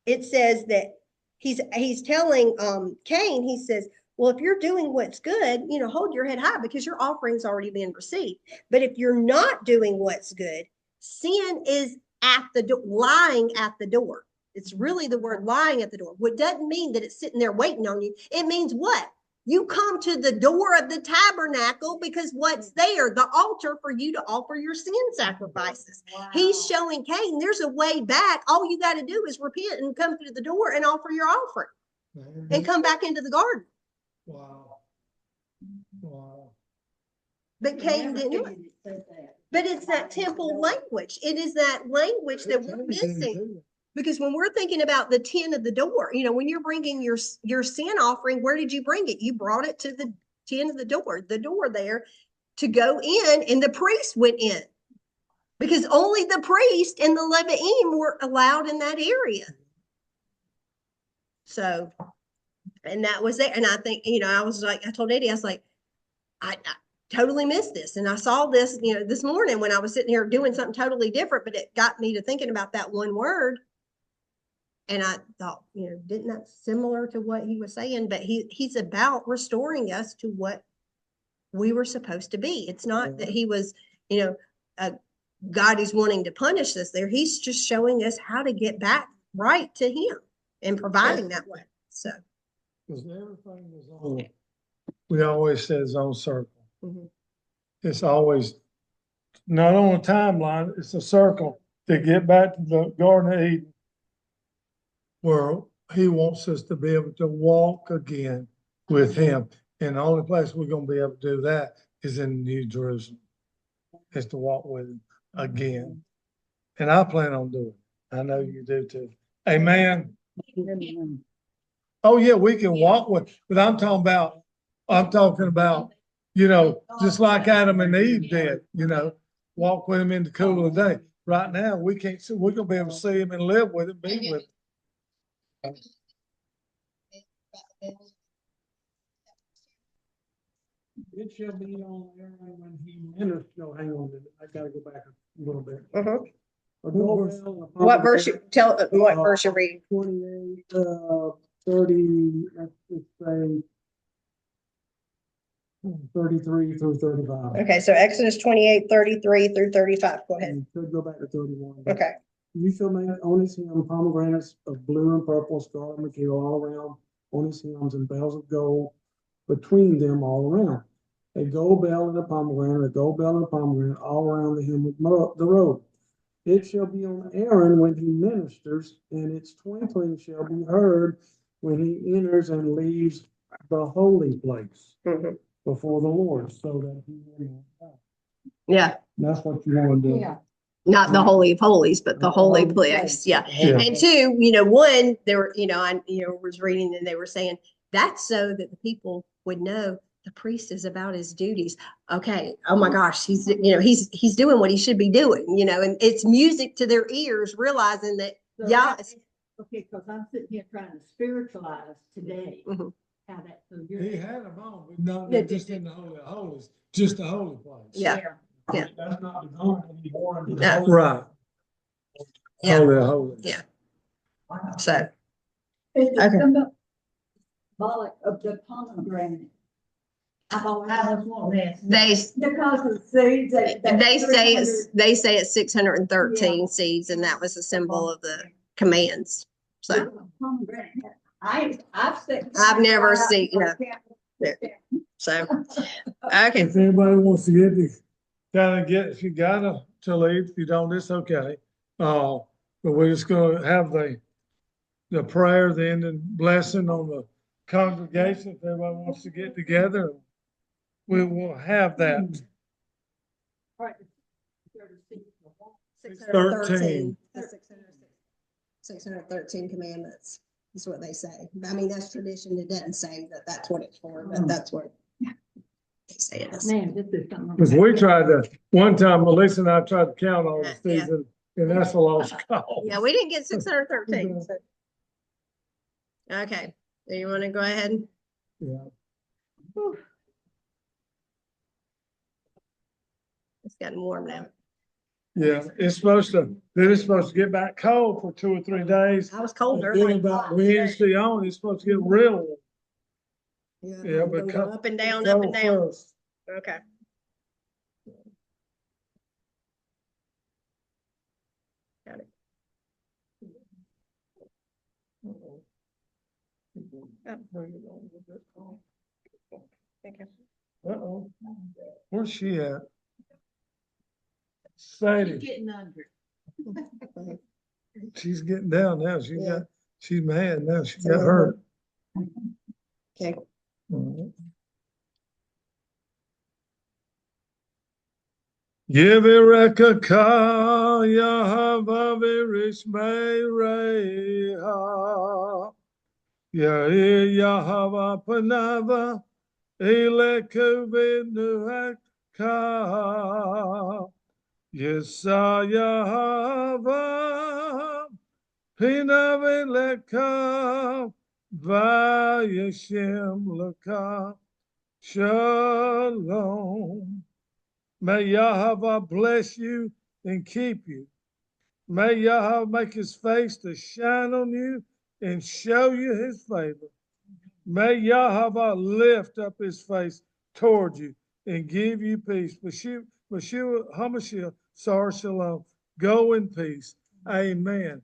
it says that he's telling Cain, he says, well, if you're doing what's good, you know, hold your head high because your offering's already been received. But if you're not doing what's good, sin is lying at the door. It's really the word lying at the door. What doesn't mean that it's sitting there waiting on you. It means what? You come to the door of the tabernacle because what's there? The altar for you to offer your sin sacrifices. Wow. He's showing Cain there's a way back. All you got to do is repent and come through the door and offer your offering and come back into the garden. Wow. Wow. But Cain didn't do it. But it's that temple language. It is that language that we're missing. Because when we're thinking about the 10 of the door, you know, when you're bringing your sin offering, where did you bring it? You brought it to the 10 of the door there to go in, and the priest went in. Because only the priest and the Levi'im were allowed in that area. So, and that was it. And I think, you know, I told Eddie, I was like, I totally missed this. And I saw this, you know, this morning when I was sitting here doing something totally different, but it got me to thinking about that one word. And I thought, you know, didn't that similar to what he was saying? But he's about restoring us to what we were supposed to be. It's not that he was, you know, God is wanting to punish us there. He's just showing us how to get back right to him and providing that way. So, because everything is on, we always say it's on circle. Mm-hmm. It's always not on a timeline, it's a circle to get back to the Garden of Eden, where he wants us to be able to walk again with him. And the only place we're going to be able to do that is in New Jerusalem, is to walk with him again. And I plan on doing it. I know you do too. Amen. Oh yeah, we can walk with, but I'm talking about, you know, just like Adam and Eve did, you know, walk with him in the cool of the day. Right now, we can't see, we're going to be able to see him and live with him, be with him. It shall be on Aaron when he ministers. No, hang on a minute. I gotta go back a little bit. A doorbell. a What verse, tell, what Uh, verse you're reading? 28, 30, let's just say 33 through 35. Okay, so Exodus 28, 33 through 35. Go ahead. You could go back to 31. Okay. You shall make on his hem pomegranates of blue and purple scarlet material all around on his hems and bells of gold between them all around. A gold bell and a pomegranate, a gold bell and a pomegranate all around the hem of the robe. It shall be on Aaron when he ministers, and its twinkling shall be heard when he enters and leaves the holy place Mhm. before the Lord, so that he will not die. Yeah, That's what you want to do. Yeah. not the Holy of Holies, but the holy Holy place. place. Yeah. Yeah. And two, you know, one, there were, you know, I, was reading and they were saying that's so that the people would know the priest is about his duties. Okay. Oh my gosh. He's doing what he should be doing, and it's music to their ears, realizing that, So yeah. that- Okay, because I'm sitting here trying to spiritualize today, Mhm. how that, so you're. He had them on, but not Yeah, just in the Holy of Holies, just the holy place. Yeah. Yeah. That's not the garment he wore into the Yeah. holy. Right. Yeah. Holy of Holies. Yeah. So, It's Okay. symbolic of the pomegranate. I've always wanted that. they, Because of seeds, they say it's 613 seeds, and that was a symbol of the commands. So, I've seen. I've never seen, so, okay. If anybody wants to if you gotta to leave, if you don't, it's okay. But we're just gonna have the prayer, the ending blessing on the congregation. If everybody wants to get together, we will have that. 613. The 613 commandments is what they say. I mean, that's tradition. It doesn't say that that's what it's for, but that's what they say it is. Man, this is something. Because we tried to, one time, Melissa and I tried to count all the Yeah. season, and that's a lost cause. Yeah, we didn't get 613. So. Okay. Do you want to go ahead? Yeah. Whew. It's gotten warm now. Yeah, it's supposed to get back cold for 2 or 3 days. I was colder. And then about Wednesday on, it's supposed to get real warm. Yeah, but go up and down, cold up and down. first. Okay. Got it. Uh-oh. Where's she at? Sadie, Getting under. she's getting down now. Yeah. She's mad now. She got hurt. Okay. Yevirekaka Yahava Virishmereha Yahava Panava Elekuvinuhaka Yesayahava Pinavileka Vayeshem Laka Shalom. May Yahweh bless you and keep you. May Yahweh make his face to shine on you and show you his favor. May Yahweh lift up his face toward you and give you peace. Mashiach HaMashiach, Sar Shalom. Go in peace. Amen.